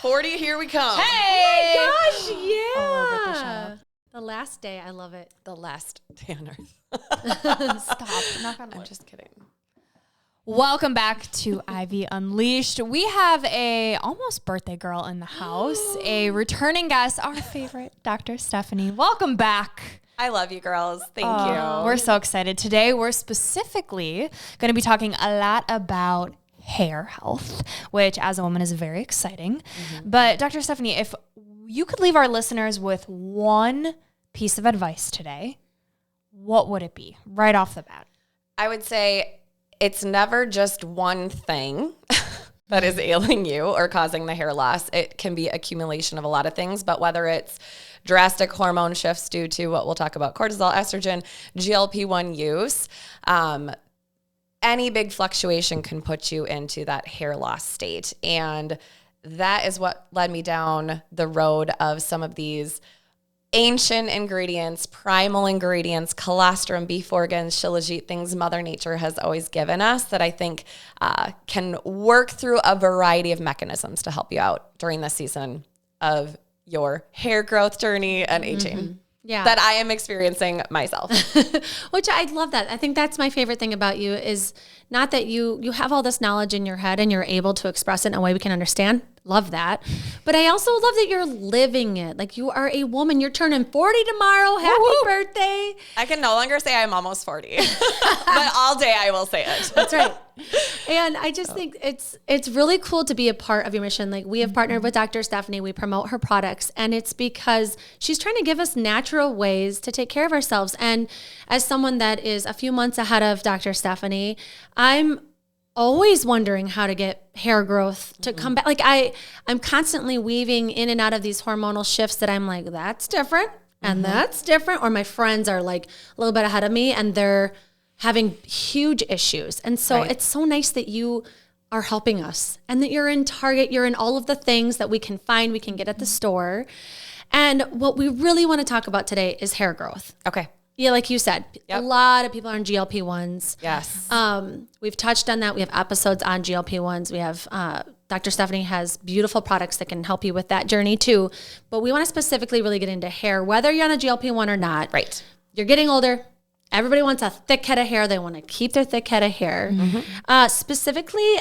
40, here we come. Hey! Oh my gosh, yeah. Oh, Britta, shut up. The last day, I love it. The last day on earth. Stop. Knock on I'm wood. just kidding. Welcome back to Ivy Unleashed. We have a almost birthday girl in the house, a returning guest, our favorite, Dr. Stephanie. Welcome back. I love you girls. Thank you. We're so excited. Today, we're specifically going to be talking a lot about hair health, which as a woman is very exciting. Mm-hmm. But Dr. Stephanie, if you could leave our listeners with one piece of advice today, what would it be right off the bat? I would say it's never just one thing that is ailing you or causing the hair loss. It can be accumulation of a lot of things, but whether it's drastic hormone shifts due to what we'll talk about, cortisol, estrogen, GLP-1 use, any big fluctuation can put you into that hair loss state. And that is what led me down the road of some of these ancient ingredients, primal ingredients, colostrum, beef organs, shilajit, things Mother Nature has always given us that I think can work through a variety of mechanisms to help you out during the season of your hair growth journey and aging. Mm-hmm. Yeah. That I am experiencing myself. Which I love that. I think that's my favorite thing about you is not that you have all this knowledge in your head and you're able to express it in a way we can understand. Love that. But I also love that you're living it. Like you are a woman. You're turning 40 tomorrow. Happy birthday. I can no longer say I'm almost 40, but all day I will say it. That's right. And I just think it's really cool to be a part of your mission. Like we have partnered with Dr. Stephanie. We promote her products and it's because she's trying to give us natural ways to take care of ourselves. And as someone that is a few months ahead of Dr. Stephanie, I'm always wondering how to get hair growth to come back. Like I'm constantly weaving in and out of these hormonal shifts that I'm like, that's different and that's different. Or my friends are like a little bit ahead of me and they're having huge issues. And so it's so nice that you are helping us and that you're in Target, you're in all of the things that we can find, we can get at the store. And what we really want to talk about today is hair growth. Okay. Yeah, like you said, a lot of people are on GLP-1s. Yes. We've touched on that. We have episodes on GLP-1s. We have Dr. Stephanie has beautiful products that can help you with that journey too. But we want to specifically really get into hair, whether you're on a GLP-1 or not. Right. You're getting older. Everybody wants a thick head of hair. They want to keep their thick head of hair. Mm-hmm. Specifically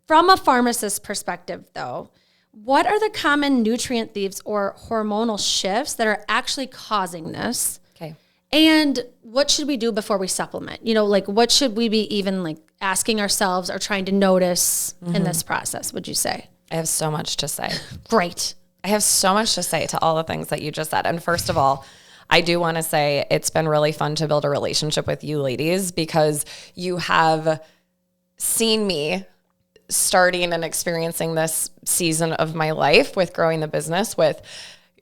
from a pharmacist perspective though, what are the common nutrient thieves or hormonal shifts that are actually causing this? Okay. And what should we do before we supplement? You know, like what should we be even like asking ourselves or trying to notice in this process, would you say? I have so much to say. Great. I have so much to say to all the things that you just said. And first of all, I do want to say it's been really fun to build a relationship with you ladies because you have seen me starting and experiencing this season of my life with growing the business, with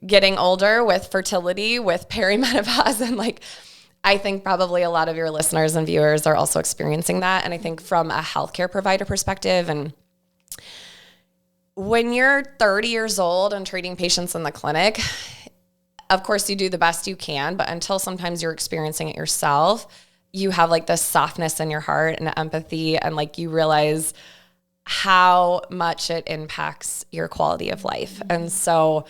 getting older, with fertility, with perimenopause. And like, I think probably a lot of your listeners and viewers are also experiencing that. And I think from a healthcare provider perspective, and when you're 30 years old and treating patients in the clinic, of course you do the best you can, but until sometimes you're experiencing it yourself, you have like this softness in your heart and empathy. And like, you realize how much it impacts your quality of life. And so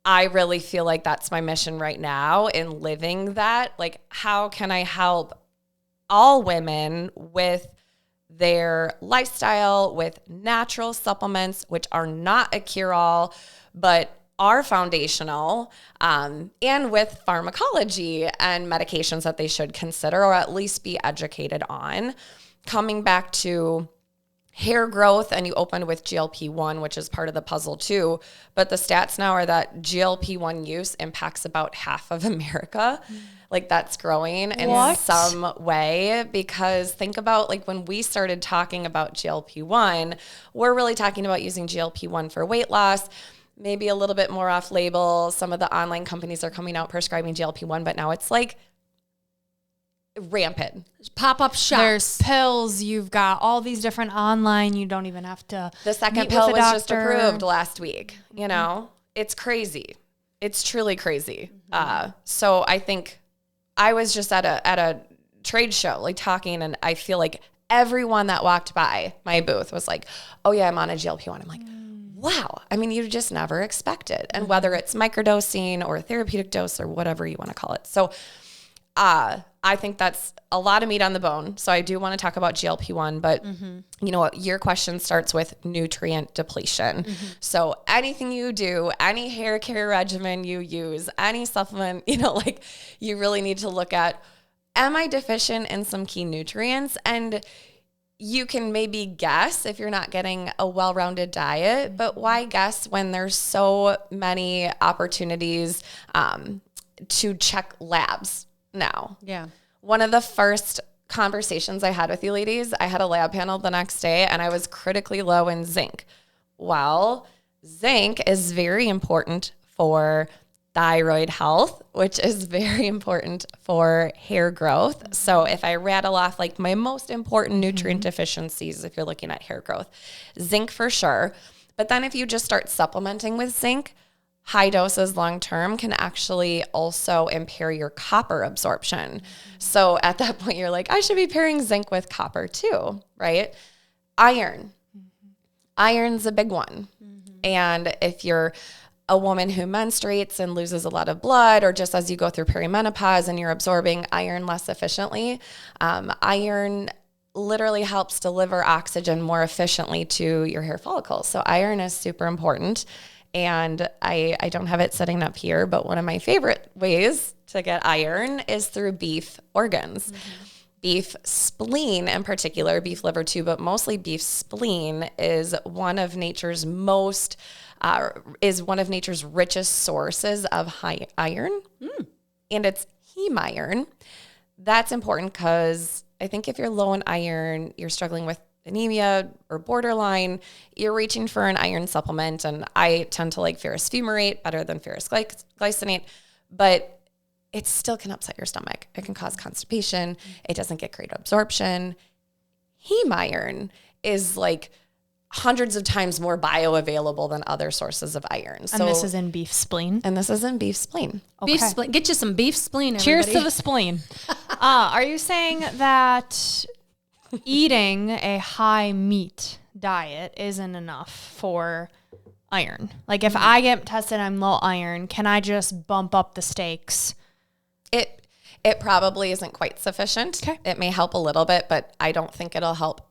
I really feel like that's my mission right now in living that. Like, how can I help all women with their lifestyle, with natural supplements, which are not a cure-all, but are foundational, and with pharmacology and medications that they should consider or at least be educated on. Coming back to hair growth, and you opened with GLP-1, which is part of the puzzle too, but the stats now are that GLP-1 use impacts about half of America. Like that's growing in some way, because think about like when we started talking about GLP-1, we're really talking about using GLP-1 for weight loss, maybe a little bit more off label. Some of the online companies are coming out prescribing GLP-1, but now it's like rampant. Pop-up shops. There's pills. You've got all these different online. You don't even have to. The second pill was just approved last week. You know, it's crazy. It's truly crazy. So I think I was just at a trade show, like talking, and I feel like everyone that walked by my booth was like, "Oh yeah, I'm on a GLP-1." I'm like, wow. I mean, you just never expect it. And whether it's microdosing or therapeutic dose or whatever you want to call it. So I think that's a lot of meat on the bone. So I do want to talk about GLP-1, but you know what? Your question starts with nutrient depletion. So anything you do, any hair care regimen you use, any supplement, you know, like you really need to look at, am I deficient in some key nutrients? And you can maybe guess if you're not getting a well-rounded diet, but why guess when there's so many opportunities to check labs now? Yeah. One of the first conversations I had with you ladies, I had a lab panel the next day and I was critically low in zinc. Well, zinc is very important for thyroid health, which is very important for hair growth. So if I rattle off like my most important nutrient deficiencies, if you're looking at hair growth, zinc for sure. But then if you just start supplementing with zinc, high doses long-term can actually also impair your copper absorption. So at that point, you're like, I should be pairing zinc with copper too, right? Iron. Iron's a big one. And if you're a woman who menstruates and loses a lot of blood, or just as you go through perimenopause and you're absorbing iron less efficiently, iron literally helps deliver oxygen more efficiently to your hair follicles. So iron is super important. And I don't have it sitting up here, but one of my favorite ways to get iron is through beef organs. Beef spleen in particular, beef liver too, but mostly beef spleen is one of nature's richest sources of high iron. And it's heme iron. That's important because I think if you're low in iron, you're struggling with anemia or borderline, you're reaching for an iron supplement. And I tend to like ferrous fumarate better than ferrous glycinate, but it still can upset your stomach. It can cause constipation. It doesn't get great absorption. Heme iron is like hundreds of times more bioavailable than other sources of iron. And this is in beef spleen? And this is in beef spleen. Okay. Beef spleen. Get you some beef spleen, everybody. Cheers to the spleen. Are you saying that eating a high meat diet isn't enough for iron? Like if I get tested, I'm low iron, can I just bump up the steaks? It probably isn't quite sufficient. Okay. It may help a little bit, but I don't think it'll help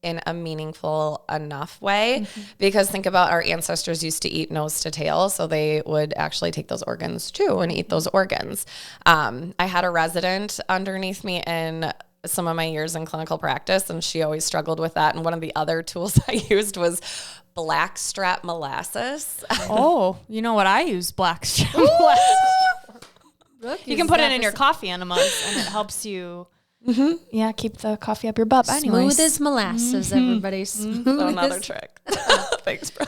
in a meaningful enough way, because think about our ancestors used to eat nose to tail. So they would actually take those organs too and eat those organs. I had a resident underneath me in some of my years in clinical practice, and she always struggled with that. And one of the other tools I used was blackstrap molasses. Oh, you know what I use? Blackstrap molasses. You can put it in your coffee enemas and it helps you keep the coffee up your butt. Anyways. Smooth as molasses, everybody. Smooth So another as- trick. Thanks, bro.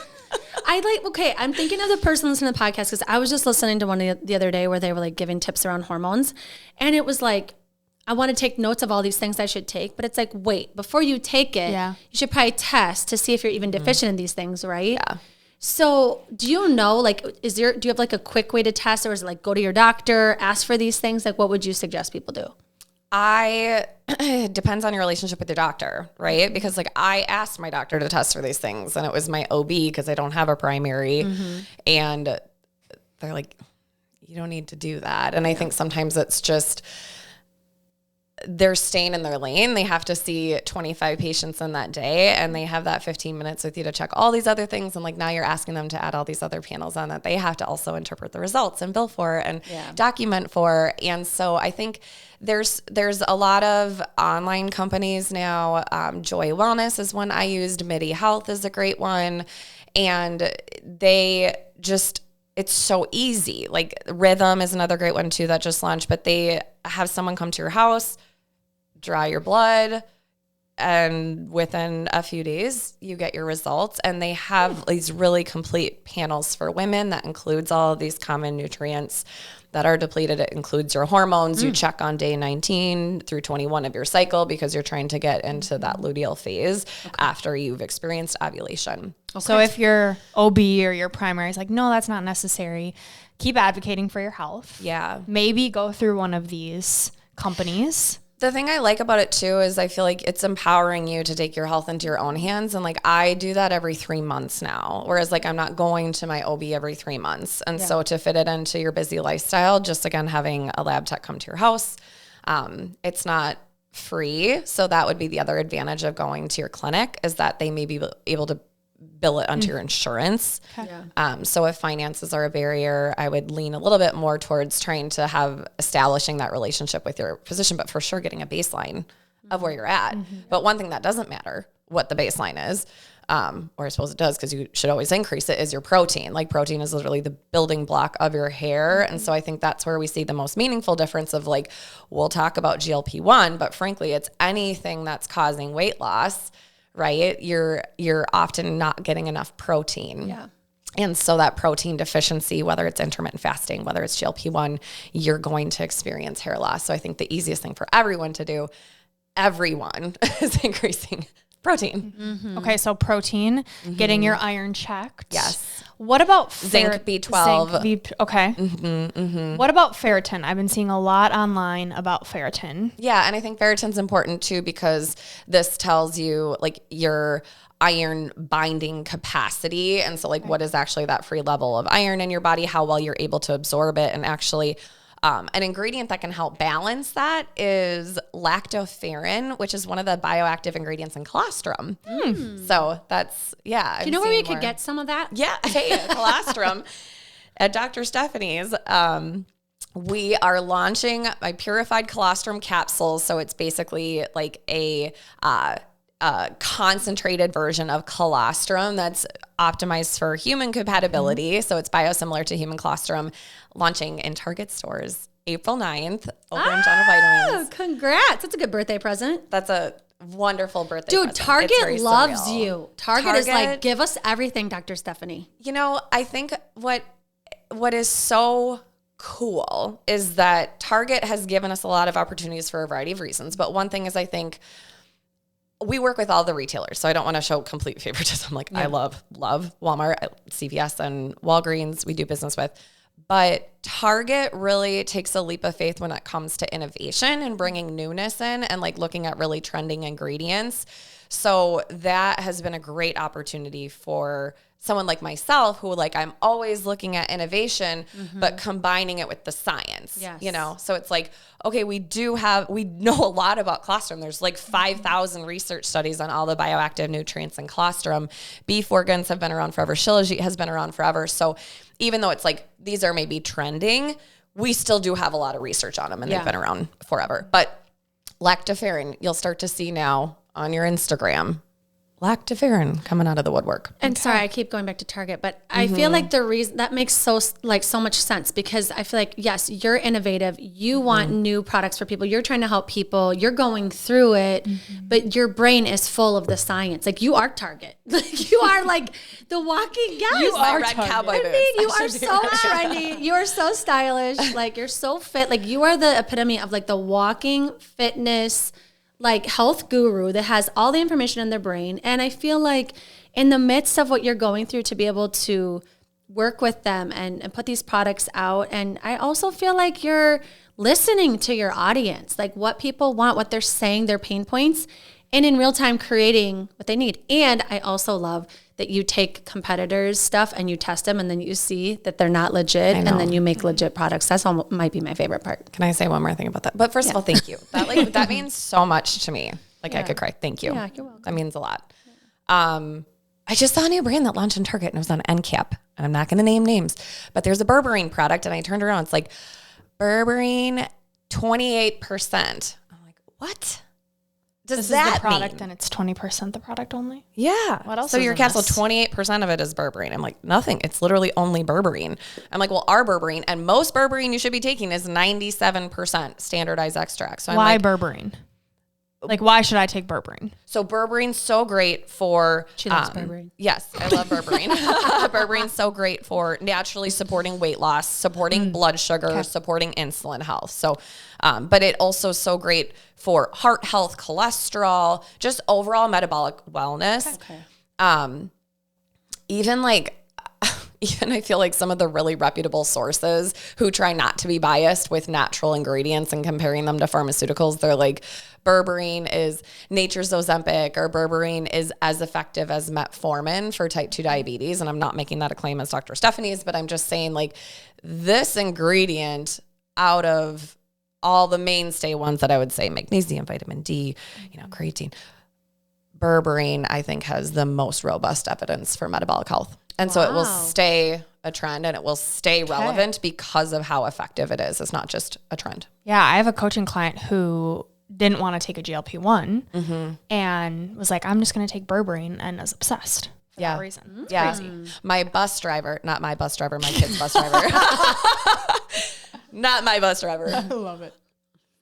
I'm thinking of the person listening to the podcast because I was just listening to one the other day where they were like giving tips around hormones. And it was like, I want to take notes of all these things I should take, but it's like, wait, before you take it, you should probably test to see if you're even deficient in these things, right? Yeah. So do you know, like, do you have like a quick way to test, or is it like go to your doctor, ask for these things? Like, what would you suggest people do? It depends on your relationship with your doctor, right? Because like I asked my doctor to test for these things, and it was my OB because I don't have a primary, and they're like, you don't need to do that. And I think sometimes it's just, they're staying in their lane. They have to see 25 patients in that day, and they have that 15 minutes with you to check all these other things. And like now you're asking them to add all these other panels on that they have to also interpret the results and bill for and document for. And so I think there's a lot of online companies now. Joy Wellness is one I used. MIDI Health is a great one. And they just, it's so easy. Like Rhythm is another great one too that just launched, but they have someone come to your house, draw your blood, and within a few days you get your results. And they have these really complete panels for women that includes all of these common nutrients that are depleted. It includes your hormones. You check on day 19 through 21 of your cycle because you're trying to get into that luteal phase after you've experienced ovulation. So if your OB or your primary is like, no, that's not necessary, keep advocating for your health. Yeah. Maybe go through one of these companies. The thing I like about it too is I feel like it's empowering you to take your health into your own hands. And like, I do that every 3 months now, whereas like I'm not going to my OB every 3 months. And so to fit it into your busy lifestyle, just again, having a lab tech come to your house, it's not free. So that would be the other advantage of going to your clinic, is that they may be able to bill it onto your insurance. So if finances are a barrier, I would lean a little bit more towards trying to establishing that relationship with your physician, but for sure getting a baseline of where you're at. But one thing that doesn't matter what the baseline is, or I suppose it does, because you should always increase it, is your protein. Like protein is literally the building block of your hair. And so I think that's where we see the most meaningful difference of like, we'll talk about GLP-1, but frankly, it's anything that's causing weight loss, right? You're often not getting enough protein. Yeah. And so that protein deficiency, whether it's intermittent fasting, whether it's GLP-1, you're going to experience hair loss. So I think the easiest thing for everyone to do, is increasing protein. Okay, so protein, getting your iron checked. Yes. What about Zinc, B12. Okay. What about ferritin? I've been seeing a lot online about ferritin. Yeah, and I think ferritin's important too, because this tells you like your iron binding capacity. And so like what is actually that free level of iron in your body, how well you're able to absorb it. And actually an ingredient that can help balance that is lactoferrin, which is one of the bioactive ingredients in colostrum. So that's, Do you know where we could get some of that? Yeah. Hey, colostrum at Dr. Stephanie's. We are launching my purified colostrum capsules. So it's basically like a concentrated version of colostrum that's optimized for human compatibility. So it's biosimilar to human colostrum, launching in Target stores April 9th over in John Vitamins. Congrats. That's a good birthday present. That's a wonderful birthday Dude, present. Target loves surreal. you. Target is like, give us everything, Dr. Stephanie. You know, I think what is so cool is that Target has given us a lot of opportunities for a variety of reasons. But one thing is, I think we work with all the retailers, so I don't want to show complete favoritism. Like I love Walmart, CVS, and Walgreens we do business with. But Target really takes a leap of faith when it comes to innovation and bringing newness in and like looking at really trending ingredients. So that has been a great opportunity for someone like myself who like, I'm always looking at innovation, but combining it with the science, you know? So it's like, okay, we know a lot about colostrum. There's like 5,000 research studies on all the bioactive nutrients in colostrum. Beef organs have been around forever. Shilajit has been around forever. So even though it's like, these are maybe trending, we still do have a lot of research on them and they've been around forever. But lactoferrin, you'll start to see now on your Instagram, lactoferrin coming out of the woodwork. And sorry, I keep going back to Target, but I feel like the reason that makes so much sense, because I feel like, yes, you're innovative. You want new products for people. You're trying to help people. You're going through it, but your brain is full of the science. Like you are Target. Like you are like the walking guy. You are red cowboy boots. I mean, you are so trendy. You are so stylish. Like you're so fit. Like you are the epitome of like the walking fitness, like health guru that has all the information in their brain. And I feel like in the midst of what you're going through, to be able to work with them and put these products out. And I also feel like you're listening to your audience, like what people want, what they're saying, their pain points, and in real time creating what they need. And I also love that you take competitors' stuff and you test them and then you see that they're not legit and then you make legit products. That's all might be my favorite part. Can I say one more thing about that? But first of all, thank you. That means so much to me. Like I could cry. Thank you. Yeah, you're welcome. That means a lot. I just saw a new brand that launched in Target and it was on NCAP. And I'm not going to name names, but there's a berberine product and I turned around. It's like berberine 28%. I'm like, what? Does that the product mean? and it's 20% the product only? Yeah. What else So is your in capsule, this? 28% of it is berberine. I'm like, nothing. It's literally only berberine. I'm like, well, our berberine and most berberine you should be taking is 97% standardized extract. So I'm Why like, berberine? Like, why should I take berberine? so berberine's so great for... She loves berberine. Yes, I love berberine. Berberine's so great for naturally supporting weight loss, supporting blood sugar, supporting insulin health. So, but it also so great for heart health, cholesterol, just overall metabolic wellness. Even like even I feel like some of the really reputable sources who try not to be biased with natural ingredients and comparing them to pharmaceuticals, they're like, berberine is nature's Ozempic, or berberine is as effective as metformin for type 2 diabetes. And I'm not making that a claim as Dr. Stephanie's, but I'm just saying, like, this ingredient out of all the mainstay ones that I would say, magnesium, vitamin D, creatine, berberine, I think, has the most robust evidence for metabolic health. And so it will stay a trend, and it will stay relevant because of how effective it is. It's not just a trend. Yeah, I have a coaching client who didn't want to take a GLP-1 and was like, I'm just going to take berberine, and is obsessed for that reason. It's crazy. My bus driver, not my bus driver, my kid's bus driver. Not my bus driver. I love it.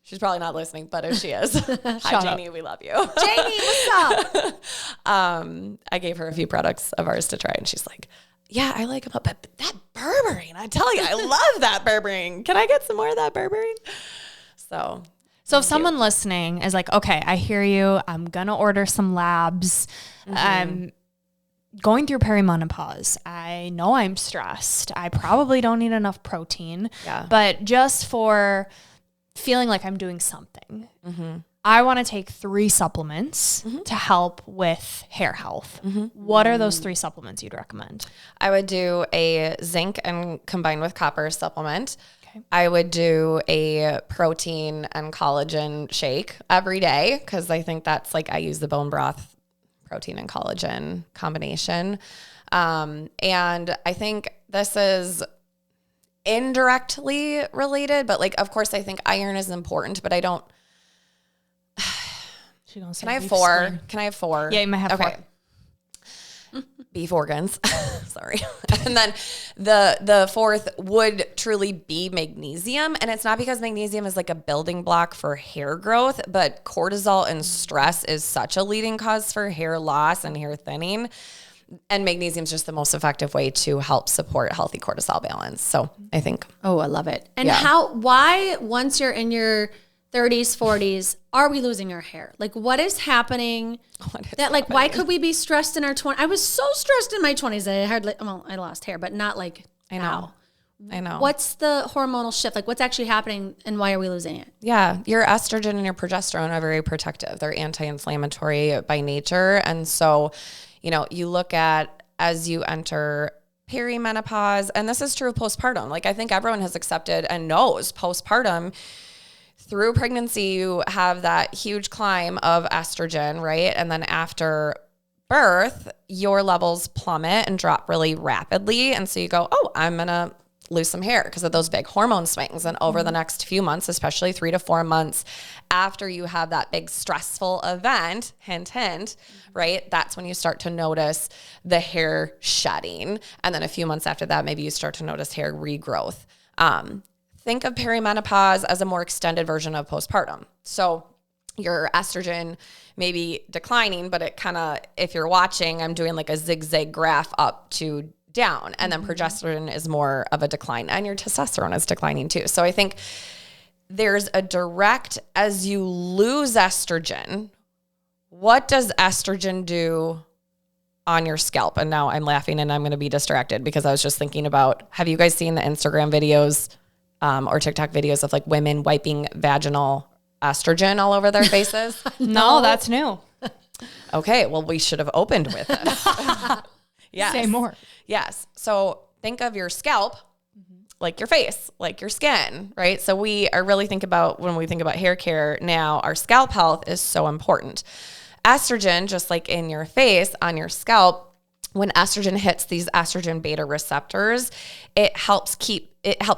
She's probably not listening, but if she is, hi Janie, we love you. Janie, what's up? I gave her a few products of ours to try, and she's like, yeah, I like them, but that berberine, I tell you, I love that berberine. Can I get some more of that berberine? So if someone listening is like, okay, I hear you, I'm going to order some labs. Going through perimenopause, I know I'm stressed. I probably don't need enough protein, but just for feeling like I'm doing something, I want to take 3 supplements to help with hair health. What are those 3 supplements you'd recommend? I would do a zinc and combined with copper supplement. Okay. I would do a protein and collagen shake every day, because I think that's like, I use the bone broth protein and collagen combination. And I think this is indirectly related, but like, of course, I think iron is important, but I don't. Can I have 4? Can I have 4? Yeah, you might have 4. Beef organs. Sorry. And then the 4th would truly be magnesium. And it's not because magnesium is like a building block for hair growth, but cortisol and stress is such a leading cause for hair loss and hair thinning. And magnesium is just the most effective way to help support healthy cortisol balance. So I think. Oh, I love it. And why, once you're in your 30s, 40s, are we losing our hair? Like, what is happening? Why could we be stressed in our 20s? I was so stressed in my 20s that I lost hair, but not like now. I know. What's the hormonal shift? Like, what's actually happening, and why are we losing it? Yeah, your estrogen and your progesterone are very protective. They're anti-inflammatory by nature. And so, you look at, as you enter perimenopause, and this is true of postpartum. Like, I think everyone has accepted and knows postpartum, through pregnancy, you have that huge climb of estrogen, right? And then after birth, your levels plummet and drop really rapidly. And so you go, oh, I'm going to lose some hair because of those big hormone swings. And over the next few months, especially 3 to 4 months after you have that big stressful event, hint, hint, right? That's when you start to notice the hair shedding. And then a few months after that, maybe you start to notice hair regrowth. Think of perimenopause as a more extended version of postpartum. So your estrogen may be declining, but it kind of, if you're watching, I'm doing like a zigzag graph up to down. And then progesterone is more of a decline, and your testosterone is declining too. So I think there's a direct, as you lose estrogen, what does estrogen do on your scalp? And now I'm laughing and I'm going to be distracted because I was just thinking about, have you guys seen the Instagram videos or TikTok videos of like women wiping vaginal estrogen all over their faces? No, that's new. Okay, well, we should have opened with this. Yes. Say more. Yes. So think of your scalp like your face, like your skin, right? So we are really when we think about hair care now, our scalp health is so important. Estrogen, just like in your face, on your scalp, when estrogen hits these estrogen beta receptors, it helps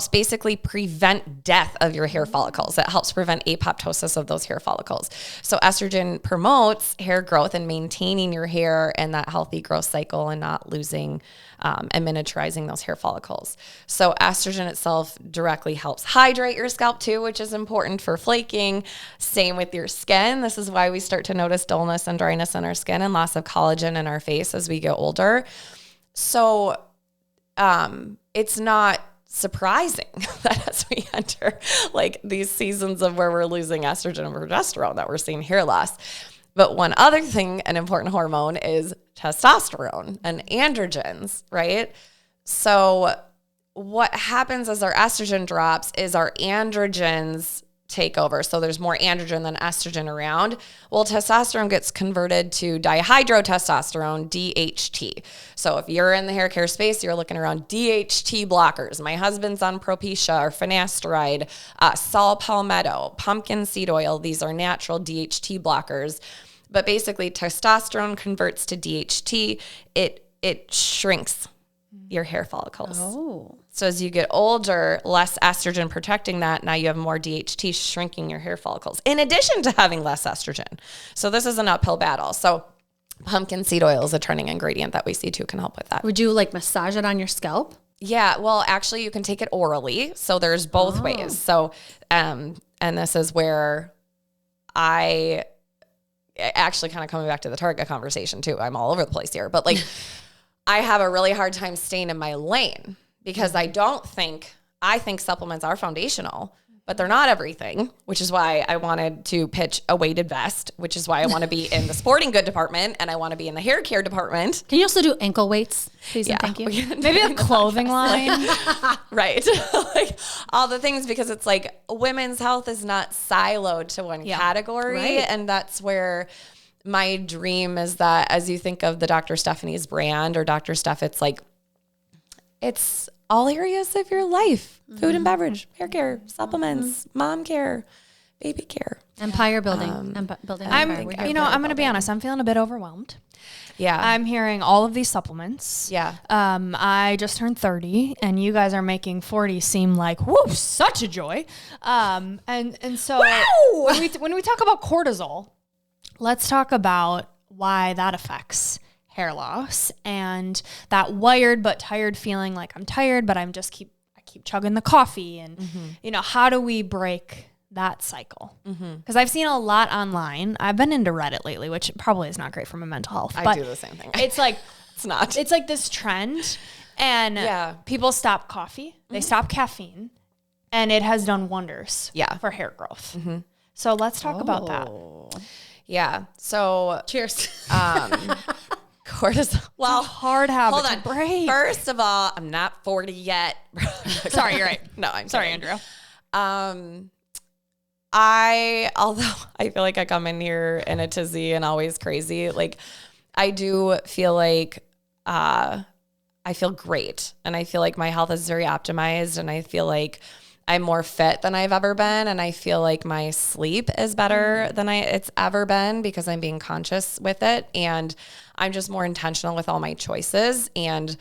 basically prevent death of your hair follicles. It helps prevent apoptosis of those hair follicles. So estrogen promotes hair growth and maintaining your hair in that healthy growth cycle and not losing and miniaturizing those hair follicles. So estrogen itself directly helps hydrate your scalp too, which is important for flaking. Same with your skin. This is why we start to notice dullness and dryness in our skin and loss of collagen in our face as we get older. So it's not surprising that as we enter like these seasons of where we're losing estrogen and progesterone, that we're seeing hair loss. But one other thing, an important hormone, is testosterone and androgens, right? So what happens as our estrogen drops is our androgens take over. So there's more androgen than estrogen around. Well, testosterone gets converted to dihydrotestosterone, DHT. So if you're in the hair care space, you're looking around DHT blockers. My husband's on Propecia or finasteride, saw palmetto, pumpkin seed oil. These are natural DHT blockers. But basically testosterone converts to DHT. It shrinks your hair follicles. Oh. So as you get older, less estrogen protecting that. Now you have more DHT shrinking your hair follicles, in addition to having less estrogen. So this is an uphill battle. So pumpkin seed oil is a trending ingredient that we see too, can help with that. Would you like massage it on your scalp? Yeah, well, actually you can take it orally. So there's both ways. So, and this is where I actually kind of coming back to the Target conversation too. I'm all over the place here, but like I have a really hard time staying in my lane because I think supplements are foundational, but they're not everything, which is why I wanted to pitch a weighted vest, which is why I want to be in the sporting good department and I want to be in the hair care department. Can you also do ankle weights? Please and thank you. Maybe a clothing line. Right. Like all the things, because it's like women's health is not siloed to one category. Right. And that's where my dream is that as you think of the Dr. Stephanie's brand or Dr. Steph, it's like, it's all areas of your life, food and beverage, hair care, supplements, mom care, baby care. Empire building. Building empire. I'm going to be honest. I'm feeling a bit overwhelmed. Yeah. I'm hearing all of these supplements. Yeah. I just turned 30 and you guys are making 40 seem like, whoo, such a joy. And so when we talk about cortisol, let's talk about why that affects hair loss and that wired but tired feeling like I'm tired, but I keep chugging the coffee and, how do we break that cycle? Because I've seen a lot online. I've been into Reddit lately, which probably is not great for my mental health. I do the same thing. It's like, it's not. It's like this trend and people stop coffee, they stop caffeine, and it has done wonders for hair growth. So let's talk about that. Yeah. So cheers. Cortisol. Well, hard habit hold on. to break. First of all, I'm not 40 yet. Sorry, you're right. No, I'm sorry, kidding. Andrew. Although I feel like I come in here in a tizzy and always crazy, like I do feel like I feel great and I feel like my health is very optimized and I feel like I'm more fit than I've ever been. And I feel like my sleep is better than it's ever been because I'm being conscious with it. And I'm just more intentional with all my choices. And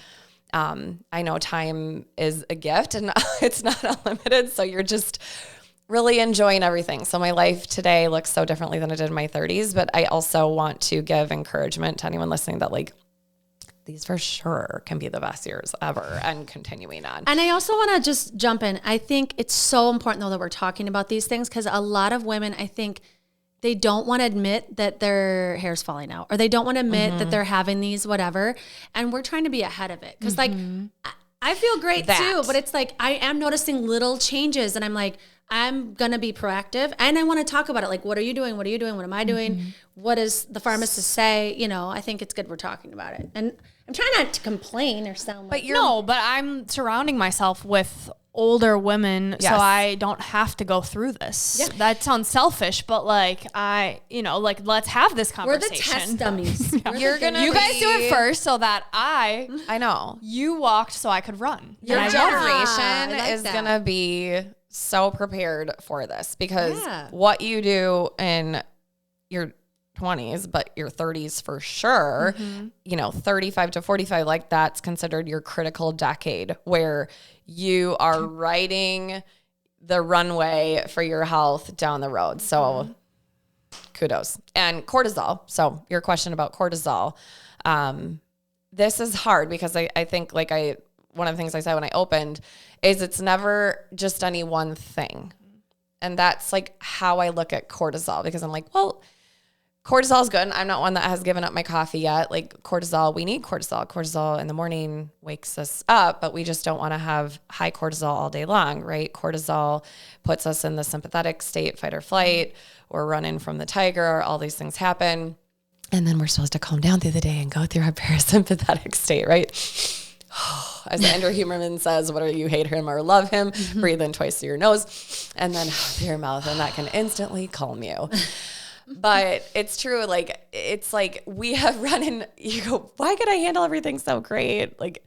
I know time is a gift and it's not unlimited. So you're just really enjoying everything. So my life today looks so differently than it did in my 30s. But I also want to give encouragement to anyone listening that like, these for sure can be the best years ever and continuing on. And I also want to just jump in. I think it's so important though that we're talking about these things because a lot of women, I think they don't want to admit that their hair's falling out or they don't want to admit that they're having these whatever. And we're trying to be ahead of it. Cause like I feel great too, but it's like I am noticing little changes and I'm like, I'm going to be proactive and I want to talk about it. Like, what are you doing? What are you doing? What am I doing? What does the pharmacist say? I think it's good we're talking about it. And I'm trying not to complain or sound like... But I'm surrounding myself with older women so I don't have to go through this. Yeah. That sounds selfish, but let's have this conversation. We're the test dummies. You guys do it first so that I know. You walked so I could run. Your generation is going to be so prepared for this because what you do in your 20s, but your 30s for sure, 35 to 45, like that's considered your critical decade where you are riding the runway for your health down the road. So kudos. And cortisol. So your question about cortisol, this is hard because I think one of the things I said when I opened is it's never just any one thing. And that's like how I look at cortisol because I'm like, well, cortisol is good. I'm not one that has given up my coffee yet. Like cortisol, we need cortisol. Cortisol in the morning wakes us up, but we just don't want to have high cortisol all day long, right? Cortisol puts us in the sympathetic state, fight or flight, or running from the tiger. All these things happen. And then we're supposed to calm down through the day and go through our parasympathetic state, right? as Andrew Huberman says, whether you hate him or love him, breathe in twice through your nose and then through your mouth, and that can instantly calm you. But it's true. Like, it's like we have run in, you go, why could I handle everything so great? Like,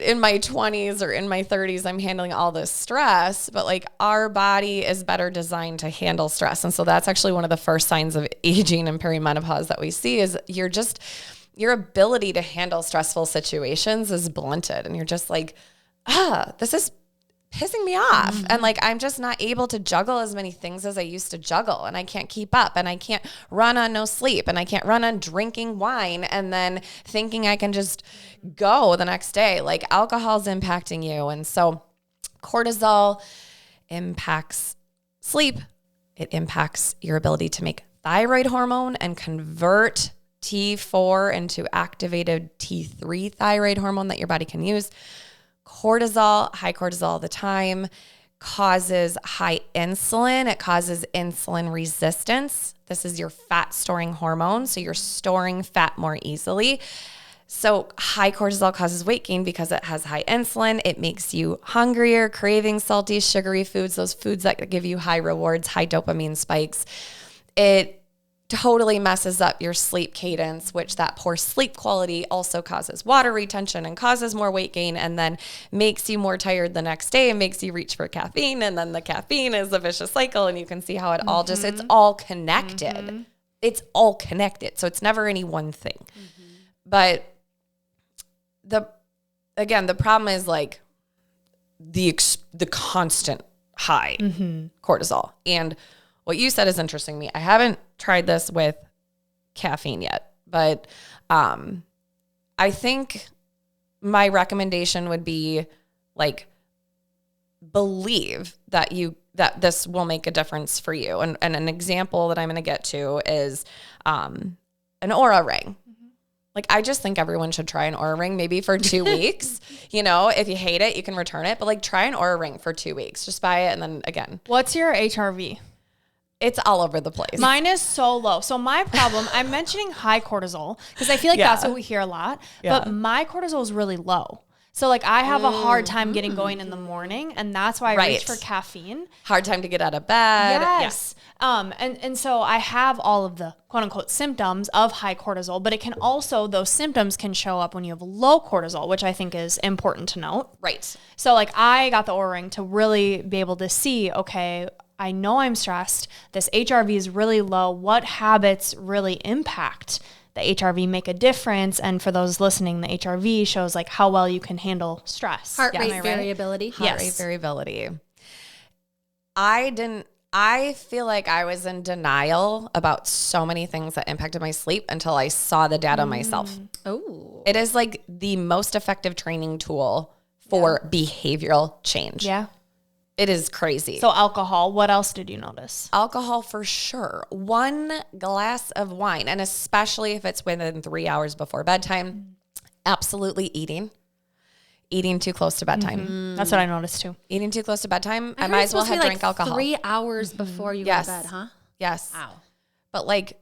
in my 20s or in my 30s, I'm handling all this stress, but like our body is better designed to handle stress. And so that's actually one of the first signs of aging and perimenopause that we see is your ability to handle stressful situations is blunted. And you're just like, this is pissing me off. Mm-hmm. And like, I'm just not able to juggle as many things as I used to juggle. And I can't keep up, and I can't run on no sleep, and I can't run on drinking wine and then thinking I can just go the next day. Like, alcohol's impacting you. And so cortisol impacts sleep. It impacts your ability to make thyroid hormone and convert T4 into activated T3 thyroid hormone that your body can use. Cortisol, high cortisol all the time, causes high insulin. It causes insulin resistance. This is your fat storing hormone. So you're storing fat more easily. So high cortisol causes weight gain because it has high insulin. It makes you hungrier, craving salty, sugary foods, those foods that give you high rewards, high dopamine spikes. It totally messes up your sleep cadence, which that poor sleep quality also causes water retention and causes more weight gain, and then makes you more tired the next day and makes you reach for caffeine. And then the caffeine is a vicious cycle, and you can see how it all just, it's all connected. Mm-hmm. It's all connected. So it's never any one thing. Mm-hmm. But the problem is like the constant high cortisol. And what you said is interesting to me. I haven't tried this with caffeine yet, but I think my recommendation would be like, believe that this will make a difference for you. And an example that I'm going to get to is an Oura ring. Like, I just think everyone should try an Oura ring maybe for 2 weeks. You know, if you hate it, you can return it, but like try an Oura ring for 2 weeks. Just buy it. And then again, what's your HRV? It's all over the place. Mine is so low. So my problem, I'm mentioning high cortisol because I feel like that's what we hear a lot, but my cortisol is really low. So like I have a hard time getting going in the morning, and that's why I reach for caffeine. Hard time to get out of bed. Yes. And so I have all of the quote unquote symptoms of high cortisol, but it can also, those symptoms can show up when you have low cortisol, which I think is important to note. Right. So like I got the Oura ring to really be able to see, okay, I know I'm stressed. This HRV is really low. What habits really impact the HRV, make a difference? And for those listening, the HRV shows like how well you can handle stress. Heart rate variability. Heart rate variability. I feel like I was in denial about so many things that impacted my sleep until I saw the data myself. Oh. It is like the most effective training tool for behavioral change. Yeah. It is crazy. So alcohol, what else did you notice? Alcohol for sure. 1 glass of wine, and especially if it's within 3 hours before bedtime, absolutely eating too close to bedtime. That's what I noticed too. Eating too close to bedtime, I might as well have drank alcohol. 3 hours before you go to bed, huh? Yes. Wow. But like,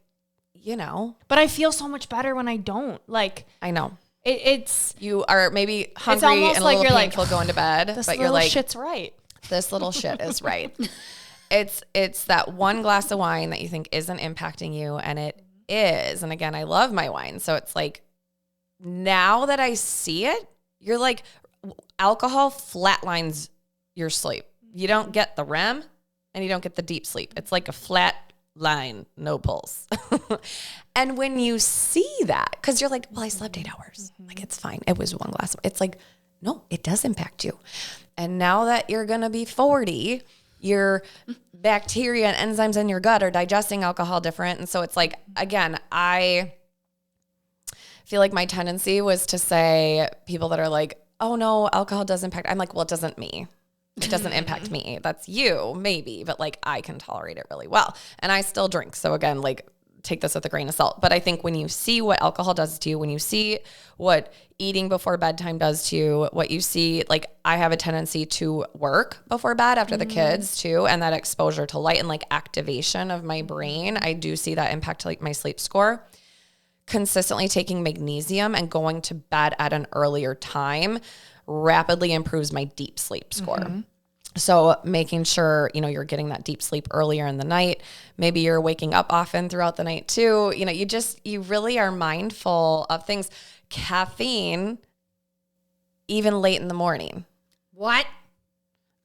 you know. But I feel so much better when I don't. Like, I know. It's. You are maybe hungry and a little painful going to bed, this but you're like, shit's right. This little shit is right. It's that 1 glass of wine that you think isn't impacting you, and it is. And again, I love my wine. So it's like, now that I see it, you're like, alcohol flatlines your sleep. You don't get the REM and you don't get the deep sleep. It's like a flat line, no pulse. And when you see that, because you're like, well, I slept 8 hours. Like, it's fine. It was 1 glass. It's like, no, it does impact you. And now that you're going to be 40, your bacteria and enzymes in your gut are digesting alcohol different. And so it's like, again, I feel like my tendency was to say, people that are like, oh no, alcohol does impact. I'm like, well, it doesn't me. It doesn't impact me. That's you, maybe, but like I can tolerate it really well. And I still drink. So again, like, take this with a grain of salt. But I think when you see what alcohol does to you, when you see what eating before bedtime does to you, what you see, like, I have a tendency to work before bed after the kids too. And that exposure to light and like activation of my brain, I do see that impact like my sleep score. consistently taking magnesium and going to bed at an earlier time rapidly improves my deep sleep score. So making sure, you're getting that deep sleep earlier in the night. Maybe you're waking up often throughout the night too. You really are mindful of things. Caffeine, even late in the morning. What?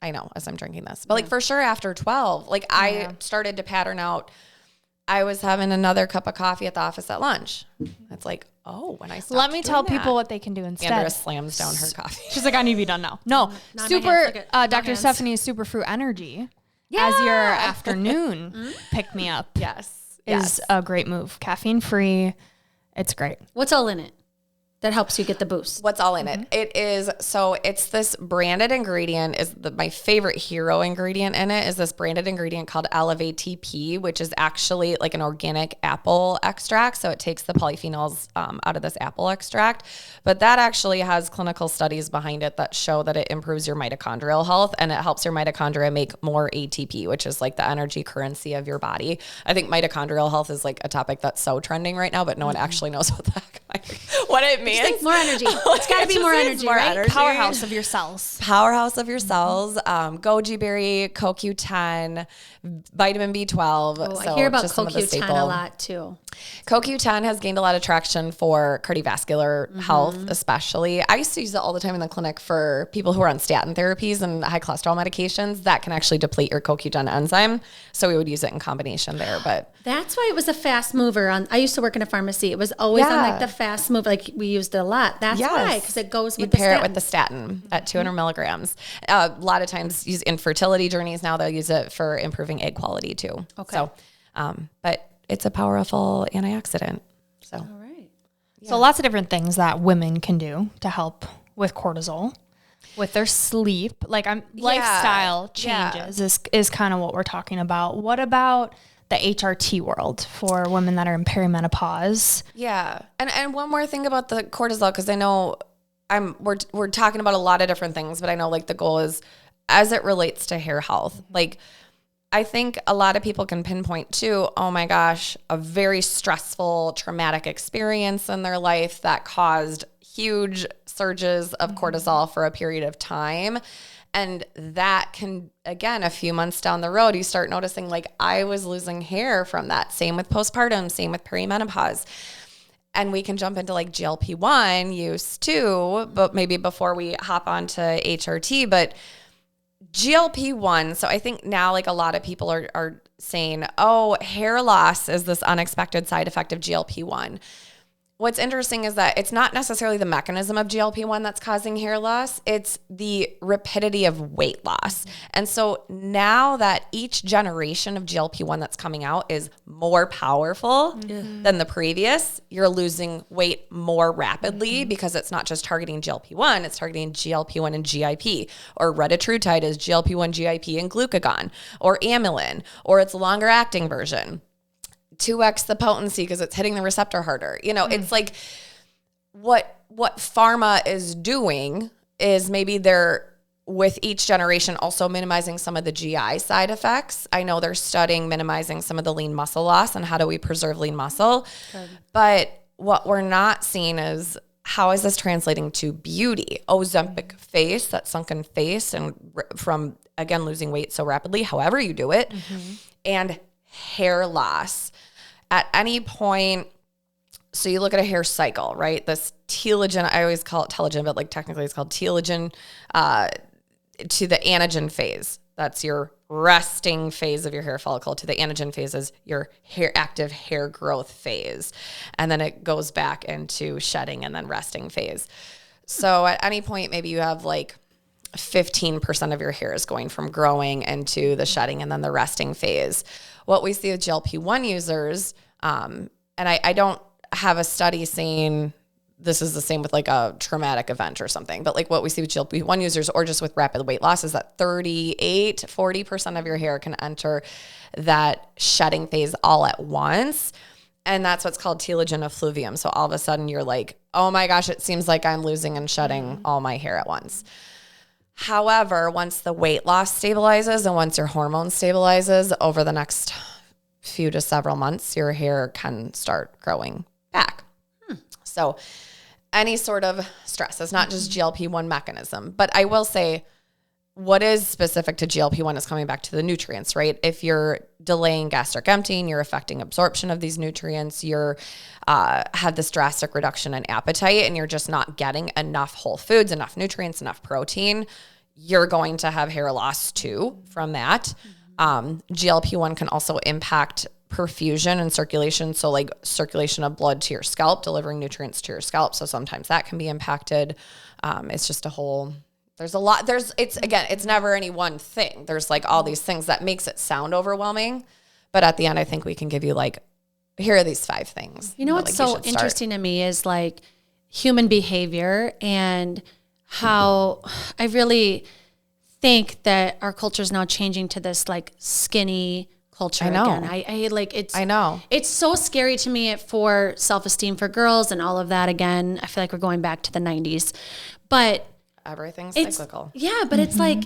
I know, as I'm drinking this. But for sure after 12, I started to pattern out. I was having another cup of coffee at the office at lunch. It's when I stopped Let me tell doing people that. what they can do instead. Andrea slams down her coffee. She's like, I need to be done now. No, Not super, my hands. Look at my Dr. hands. Stephanie's Superfruit Energy as your afternoon pick me up Yes. is a great move. Caffeine free. It's great. What's all in it that helps you get the boost? What's all in it? It is, it's this branded ingredient my favorite hero ingredient in it is this branded ingredient called Elevate TP, which is actually like an organic apple extract. So it takes the polyphenols out of this apple extract, but that actually has clinical studies behind it that show that it improves your mitochondrial health and it helps your mitochondria make more ATP, which is like the energy currency of your body. I think mitochondrial health is like a topic that's so trending right now, but no one actually knows what the heck what it means. Just think more energy. It's got to be more energy, right? Powerhouse of your cells. Powerhouse of your cells. Goji berry, CoQ10, vitamin B12. Oh, so I hear about just some of the CoQ10 staple. a lot too. CoQ10 has gained a lot of traction for cardiovascular health, especially. I used to use it all the time in the clinic for people who are on statin therapies and high cholesterol medications that can actually deplete your CoQ10 enzyme. So we would use it in combination there. But That's why it was a fast mover. I used to work in a pharmacy. It was always on like the fast move. Like we used it a lot. That's why, because it goes with the pair statin. it with the statin at 200 milligrams. A lot of times use infertility journeys now, they'll use it for improving egg quality too. Okay. So, but it's a powerful antioxidant. So, All right. So lots of different things that women can do to help with cortisol, with their sleep. Lifestyle changes is kind of what we're talking about. What about the HRT world for women that are in perimenopause? yeah. And one more thing about the cortisol, because I know we're talking about a lot of different things, but I know the goal is as it relates to hair health, I think a lot of people can pinpoint to, oh my gosh, a very stressful, traumatic experience in their life that caused huge surges of cortisol for a period of time. And that can, again, a few months down the road, you start noticing I was losing hair from that. Same with postpartum, same with perimenopause. And we can jump into GLP-1 use too, but maybe before we hop onto HRT, but GLP-1. So I think now a lot of people are saying, oh, hair loss is this unexpected side effect of GLP-1. What's interesting is that it's not necessarily the mechanism of GLP-1 that's causing hair loss. It's the rapidity of weight loss. And so now that each generation of GLP-1 that's coming out is more powerful than the previous, you're losing weight more rapidly because it's not just targeting GLP-1, it's targeting GLP-1 and GIP, or retatrutide is GLP-1, GIP, and glucagon, or amylin, or its longer acting version. 2x the potency because it's hitting the receptor harder. It's what pharma is doing is maybe they're with each generation also minimizing some of the GI side effects. I know they're studying minimizing some of the lean muscle loss and how do we preserve lean muscle. Good. But what we're not seeing is how is this translating to beauty? Ozempic face, that sunken face, and from, again, losing weight so rapidly, however you do it, and hair loss. At any point, so you look at a hair cycle, right? This telogen, I always call it telogen, but technically it's called telogen to the anagen phase. That's your resting phase of your hair follicle. To the anagen phase is your active hair growth phase. And then it goes back into shedding and then resting phase. So at any point, maybe you have 15% of your hair is going from growing into the shedding and then the resting phase. What we see with GLP-1 users, and I don't have a study saying this is the same with a traumatic event or something, but what we see with GLP-1 users or just with rapid weight loss is that 40% of your hair can enter that shedding phase all at once. And that's what's called telogen effluvium. So all of a sudden you're oh my gosh, it seems like I'm losing and shedding all my hair at once. However, once the weight loss stabilizes and once your hormone stabilizes over the next few to several months, your hair can start growing back. So any sort of stress, it's not just GLP-1 mechanism. But I will say what is specific to GLP-1 is coming back to the nutrients, right? If you're delaying gastric emptying, you're affecting absorption of these nutrients, you're have this drastic reduction in appetite, and you're just not getting enough whole foods, enough nutrients, enough protein, you're going to have hair loss too from that. GLP-1 can also impact perfusion and circulation. So like circulation of blood to your scalp, delivering nutrients to your scalp. So sometimes that can be impacted. It's just there's a lot. It's never any one thing. There's like all these things that makes it sound overwhelming. But at the end, I think we can give you like, here are these 5 things. You know what's so interesting to me is like human behavior and how I really think that our culture is now changing to this like skinny culture again. I like it's. I know. It's so scary to me for self-esteem for girls and all of that again. I feel like we're going back to the 90s. But everything's cyclical. Yeah, but it's like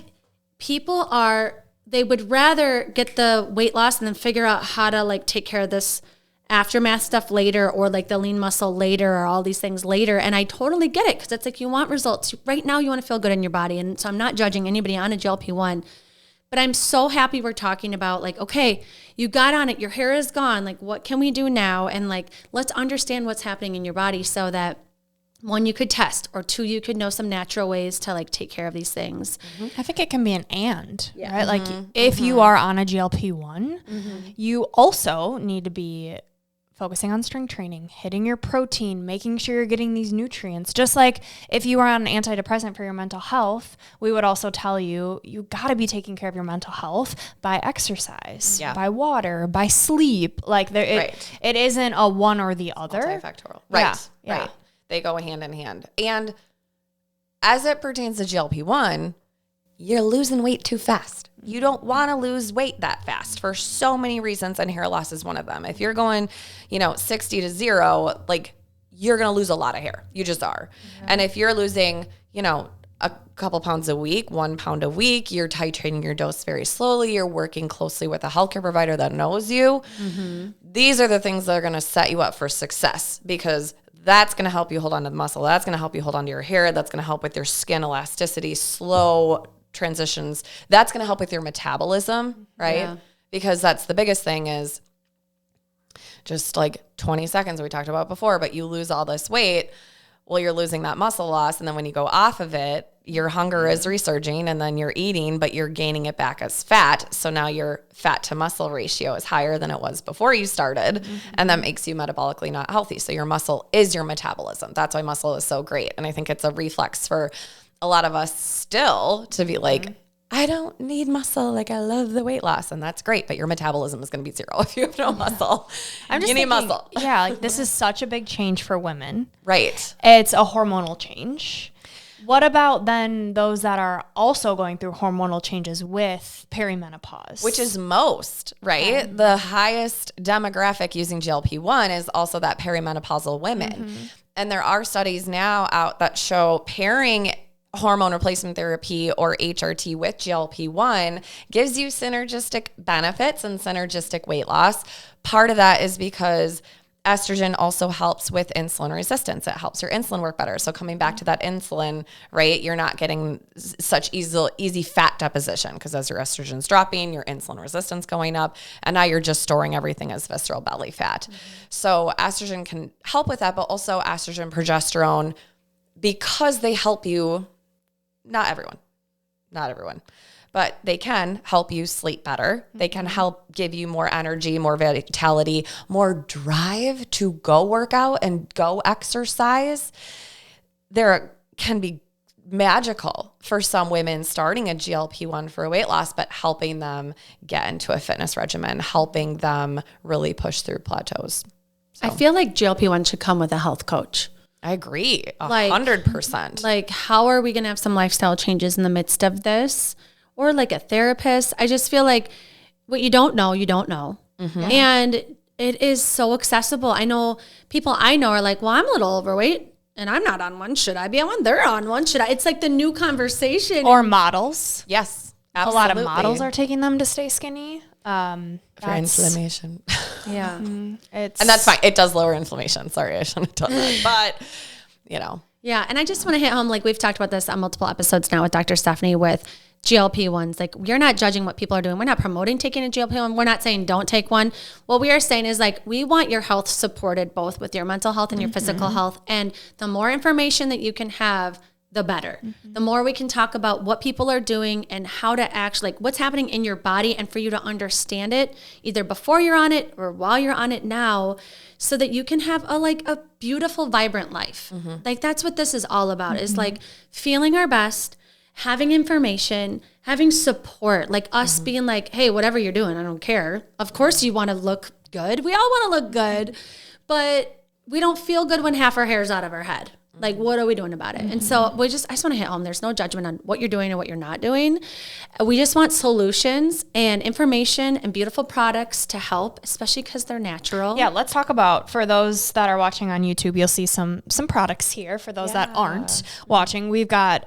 they would rather get the weight loss and then figure out how to like take care of this aftermath stuff later, or like the lean muscle later, or all these things later. And I totally get it, because it's like you want results. Right now you want to feel good in your body. And so I'm not judging anybody on a GLP-1, but I'm so happy we're talking about like, okay, you got on it, your hair is gone. Like, what can we do now? And like, let's understand what's happening in your body so that 1, you could test, or 2, you could know some natural ways to like take care of these things. I think it can be an right? Like if you are on a GLP-1, you also need to be focusing on strength training, hitting your protein, making sure you're getting these nutrients. Just like if you are on an antidepressant for your mental health, we would also tell you, you got to be taking care of your mental health by exercise, by water, by sleep. Like it isn't a one or the other. Multifactorial. Right. Yeah. Right. They go hand in hand. And as it pertains to GLP-1, you're losing weight too fast. You don't want to lose weight that fast for so many reasons, and hair loss is one of them. If you're going, 60 to 0, like you're going to lose a lot of hair. You just are. Mm-hmm. And if you're losing, a couple pounds a week, 1 pound a week, you're titrating your dose very slowly. You're working closely with a healthcare provider that knows you. Mm-hmm. These are the things that are going to set you up for success, because that's going to help you hold on to the muscle. That's going to help you hold on to your hair. That's going to help with your skin elasticity, slow transitions. That's going to help with your metabolism, right? Yeah. Because that's the biggest thing is just like 20 seconds we talked about before, but you lose all this weight. Well, you're losing that muscle loss. And then when you go off of it, your hunger is resurging, and then you're eating, but you're gaining it back as fat. So now your fat to muscle ratio is higher than it was before you started. Mm-hmm. And that makes you metabolically not healthy. So your muscle is your metabolism. That's why muscle is so great. And I think it's a reflex for a lot of us still to be like, I don't need muscle. Like, I love the weight loss, and that's great, but your metabolism is going to be 0 if you have no muscle. You need muscle. Yeah, like this is such a big change for women. Right. It's a hormonal change. What about then those that are also going through hormonal changes with perimenopause? Which is most, right? The highest demographic using GLP-1 is also that perimenopausal women. Mm-hmm. And there are studies now out that show pairing hormone replacement therapy, or HRT, with GLP-1 gives you synergistic benefits and synergistic weight loss. Part of that is because estrogen also helps with insulin resistance. It helps your insulin work better. So coming back to that insulin, right, you're not getting such easy fat deposition, because as your estrogen's dropping, your insulin resistance going up, and now you're just storing everything as visceral belly fat. Mm-hmm. So estrogen can help with that, but also estrogen, progesterone, because they help you. Not everyone, but they can help you sleep better. They can help give you more energy, more vitality, more drive to go work out and go exercise. There can be magical for some women starting a GLP-1 for weight loss, but helping them get into a fitness regimen, helping them really push through plateaus. So. I feel like GLP-1 should come with a health coach. I agree, 100%. Like, how are we going to have some lifestyle changes in the midst of this? Or like a therapist. I just feel like what you don't know, you don't know. Mm-hmm. And it is so accessible. I know people I know are like, well, I'm a little overweight and I'm not on one. Should I be on one? They're on one. Should I? It's like the new conversation. Or models. Yes, absolutely. A lot of models are taking them to stay skinny. For inflammation. Yeah. And that's fine. It does lower inflammation. Sorry, I shouldn't have done that. But, Yeah. And I just want to hit home, like we've talked about this on multiple episodes now with Dr. Stephanie with GLP-1s. Like we're not judging what people are doing. We're not promoting taking a GLP-1. We're not saying don't take one. What we are saying is like, we want your health supported both with your mental health and your physical health. And the more information that you can have, the better. The more we can talk about what people are doing and how to actually, like what's happening in your body and for you to understand it either before you're on it or while you're on it now, so that you can have a beautiful, vibrant life. Like that's what this is all about, is like feeling our best, having information, having support, like us being like, hey, whatever you're doing, I don't care. Of course you want to look good. We all want to look good, but we don't feel good when half our hair is out of our head. Like, what are we doing about it? And so I just want to hit home. There's no judgment on what you're doing or what you're not doing. We just want solutions and information and beautiful products to help, especially because they're natural. Yeah, let's talk about, for those that are watching on YouTube, you'll see some products here. For those that aren't watching, we've got,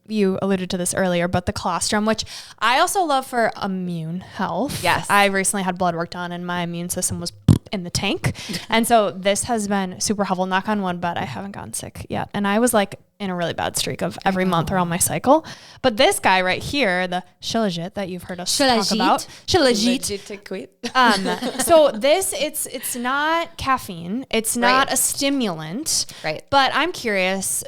you alluded to this earlier, but the colostrum, which I also love for immune health. Yes. I recently had blood work done and my immune system was in the tank. And so this has been super helpful, knock on wood, but I haven't gotten sick yet. And I was like in a really bad streak of every month around my cycle. But this guy right here, the Shilajit that you've heard us talk about. Shilajit. So this, it's not caffeine. It's not a stimulant. Right. But I'm curious,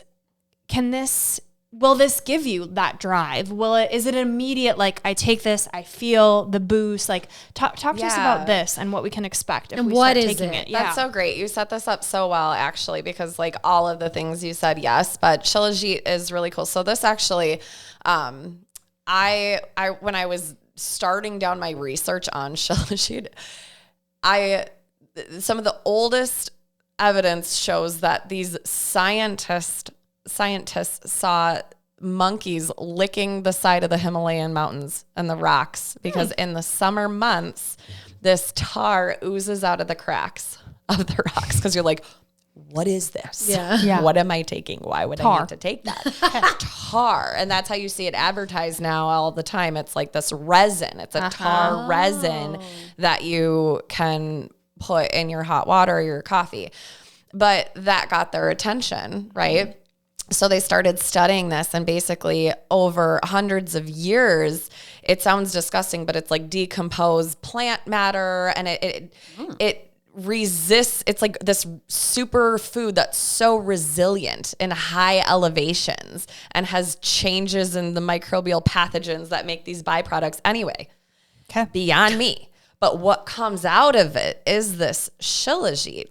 will this give you that drive? Is it immediate, like I take this, I feel the boost? Like talk to us about this and what we can expect if we start taking it. That's so great. You set this up so well, actually, because like all of the things you said, yes, but Shilajit is really cool. So this actually, I when I was starting down my research on Shilajit, some of the oldest evidence shows that these scientists saw monkeys licking the side of the Himalayan mountains and the rocks because in the summer months, this tar oozes out of the cracks of the rocks. Because you're like, what is this? Yeah. What am I taking? Why would I need to take that? Tar. And that's how you see it advertised now all the time. It's like this resin. It's a tar resin that you can put in your hot water or your coffee. But that got their attention, right? So they started studying this, and basically over hundreds of years, it sounds disgusting, but it's like decomposed plant matter, and it resists. It's like this super food that's so resilient in high elevations and has changes in the microbial pathogens that make these byproducts anyway. Okay. Beyond me. But what comes out of it is this Shilajit.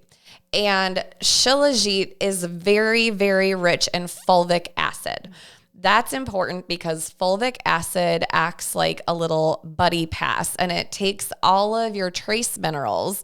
And Shilajit is very, very rich in fulvic acid. That's important because fulvic acid acts like a little buddy pass, and it takes all of your trace minerals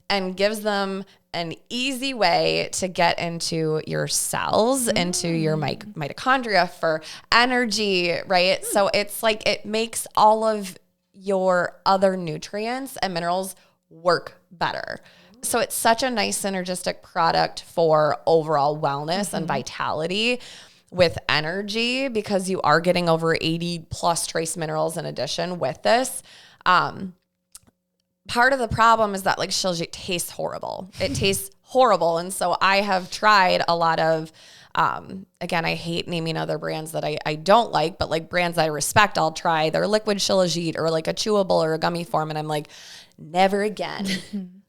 and gives them an easy way to get into your cells, into your mitochondria for energy, right? So it's like it makes all of your other nutrients and minerals work better. So it's such a nice synergistic product for overall wellness and vitality with energy, because you are getting over 80 plus trace minerals in addition with this. Part of the problem is that like Shilajit tastes horrible. It tastes horrible. And so I have tried a lot of, again, I hate naming other brands that I don't like, but like brands I respect, I'll try their liquid Shilajit or like a chewable or a gummy form. And I'm like, never again.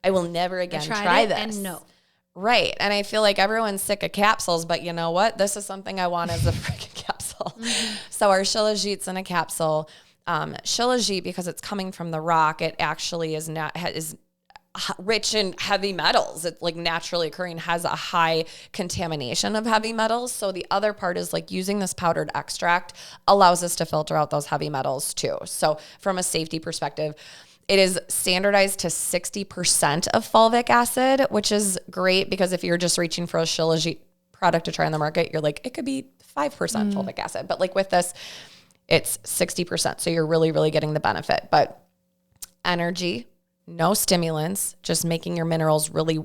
I will never again try this. And no. Right. And I feel like everyone's sick of capsules, but you know what? This is something I want as a freaking capsule. So our Shilajit's in a capsule. Shilajit, because it's coming from the rock, it actually is rich in heavy metals. It's like naturally occurring, has a high contamination of heavy metals. So the other part is like using this powdered extract allows us to filter out those heavy metals too. So from a safety perspective, it is standardized to 60% of fulvic acid, which is great because if you're just reaching for a Shilajit product to try on the market, you're like, it could be 5% fulvic acid. But like with this, it's 60%. So you're really, really getting the benefit. But energy, no stimulants, just making your minerals really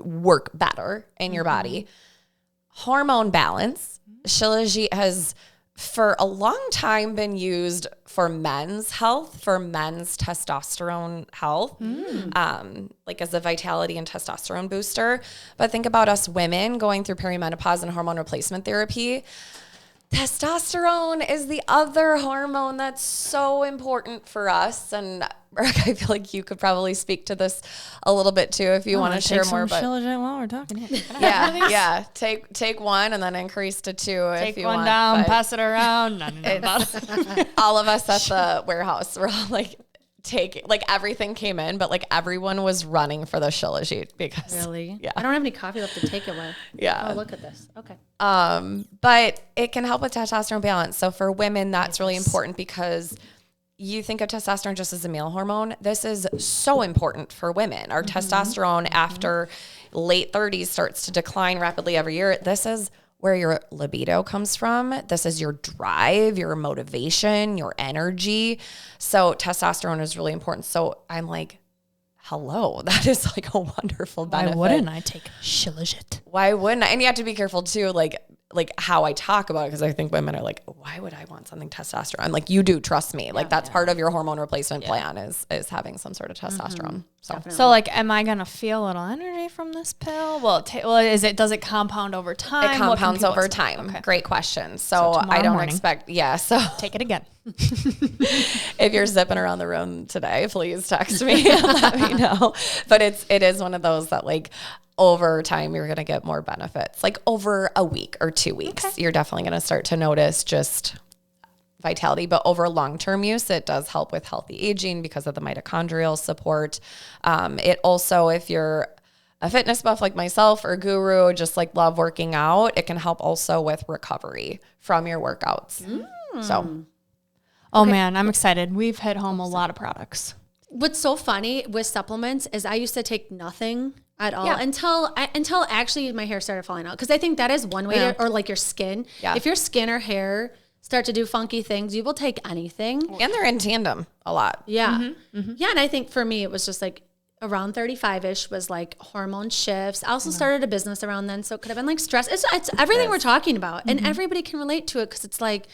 work better in your body. Hormone balance. Shilajit has for a long time been used for men's health, for men's testosterone health, like as a vitality and testosterone booster. But think about us women going through perimenopause and hormone replacement therapy. Testosterone is the other hormone that's so important for us. And I feel like you could probably speak to this a little bit too if you want to share more. But Shilajit while we're talking. yeah. Take one and then increase to two if you want. Take one down, But pass it around. all of us at the warehouse were all like, everything came in, but like everyone was running for the Shilajit because Yeah. I don't have any coffee left to take it with. Yeah. Oh, look at this. Okay. But it can help with testosterone balance. So for women, that's really important because you think of testosterone just as a male hormone. This is so important for women. Our testosterone after late 30s starts to decline rapidly every year. This is where your libido comes from. This is your drive, your motivation, your energy. So testosterone is really important. So I'm like, hello, that is like a wonderful benefit. Why wouldn't I take Shilajit? Why wouldn't I? And you have to be careful too, like how I talk about it, because I think women are like, why would I want something testosterone? I'm like, you do, trust me. Like that's part of your hormone replacement plan is having some sort of testosterone. So like, am I gonna feel a little energy from this pill? Well, does it compound over time? It compounds over time. Okay. Great question. So I don't expect, so take it again. If you're zipping around the room today, please text me and let me know. But it is one of those that like over time, you're going to get more benefits. Like over a week or 2 weeks, you're definitely going to start to notice just vitality. But over long-term use, it does help with healthy aging because of the mitochondrial support. It also, if you're a fitness buff like myself or guru, just like love working out, it can help also with recovery from your workouts. So, man, I'm excited. We've hit home a lot of products. What's so funny with supplements is I used to take nothing at all until actually my hair started falling out. Because I think that is one way or like your skin. Yeah. If your skin or hair start to do funky things, you will take anything. And they're in tandem a lot. Yeah. Yeah. And I think for me, it was just like around 35-ish was like hormone shifts. I also started a business around then. So it could have been like stress. It's everything we're talking about. And everybody can relate to it because it's like,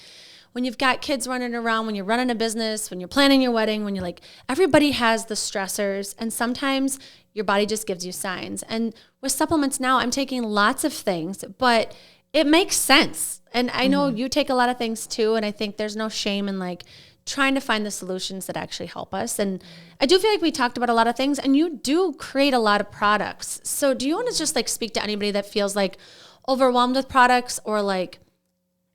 when you've got kids running around, when you're running a business, when you're planning your wedding, when you're like, everybody has the stressors, and sometimes your body just gives you signs. And with supplements now, I'm taking lots of things, but it makes sense. And I know you take a lot of things too, and I think there's no shame in like trying to find the solutions that actually help us. And I do feel like we talked about a lot of things, and you do create a lot of products. So do you want to just like speak to anybody that feels like overwhelmed with products, or like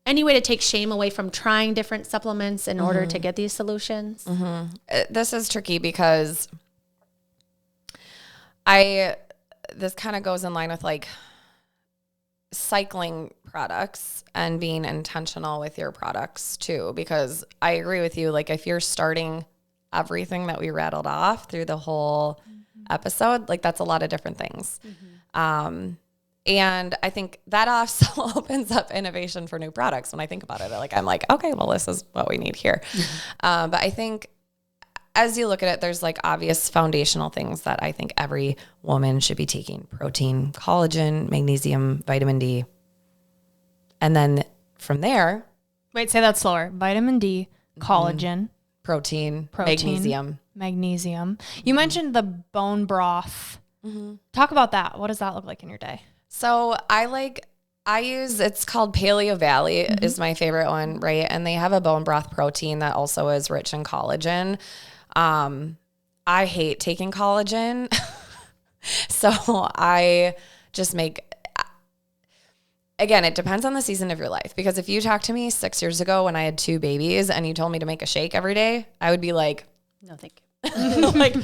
any way to take shame away from trying different supplements in order to get these solutions? This is tricky because this kind of goes in line with like cycling products and being intentional with your products too, because I agree with you. Like if you're starting everything that we rattled off through the whole episode, like that's a lot of different things. And I think that also opens up innovation for new products. When I think about it, I'm like, okay, well, this is what we need here. But I think as you look at it, there's like obvious foundational things that I think every woman should be taking: protein, collagen, magnesium, vitamin D. And then from there. Wait, say that slower. Vitamin D, collagen, protein, magnesium. You mentioned the bone broth. Talk about that. What does that look like in your day? So it's called Paleo Valley is my favorite one, right? And they have a bone broth protein that also is rich in collagen. I hate taking collagen. So I just again, it depends on the season of your life, because if you talked to me 6 years ago when I had 2 babies and you told me to make a shake every day, I would be like, no, thank you. like,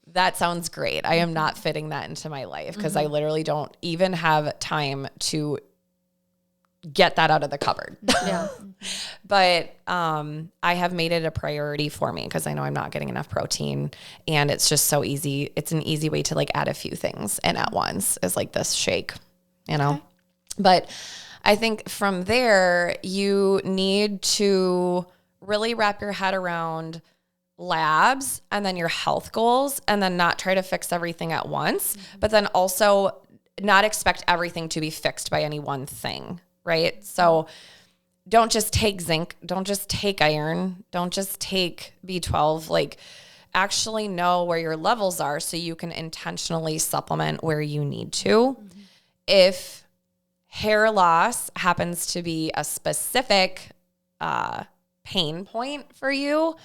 that sounds great. I am not fitting that into my life because I literally don't even have time to get that out of the cupboard. Yeah. But I have made it a priority for me because I know I'm not getting enough protein, and it's just so easy. It's an easy way to like add a few things in at once, is like this shake, you know? Okay. But I think from there, you need to really wrap your head around labs and then your health goals, and then not try to fix everything at once, but then also not expect everything to be fixed by any one thing, right? So don't just take zinc, don't just take iron, don't just take B12, like actually know where your levels are so you can intentionally supplement where you need to. If hair loss happens to be a specific pain point for you,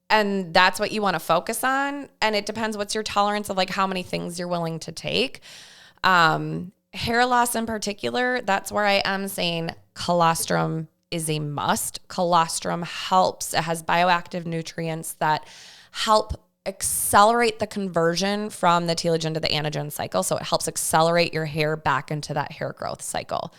and that's what you want to focus on, and it depends what's your tolerance of like how many things you're willing to take. Hair loss in particular, that's where I am saying colostrum is a must. Colostrum helps. It has bioactive nutrients that help accelerate the conversion from the telogen to the anagen cycle. So it helps accelerate your hair back into that hair growth cycle.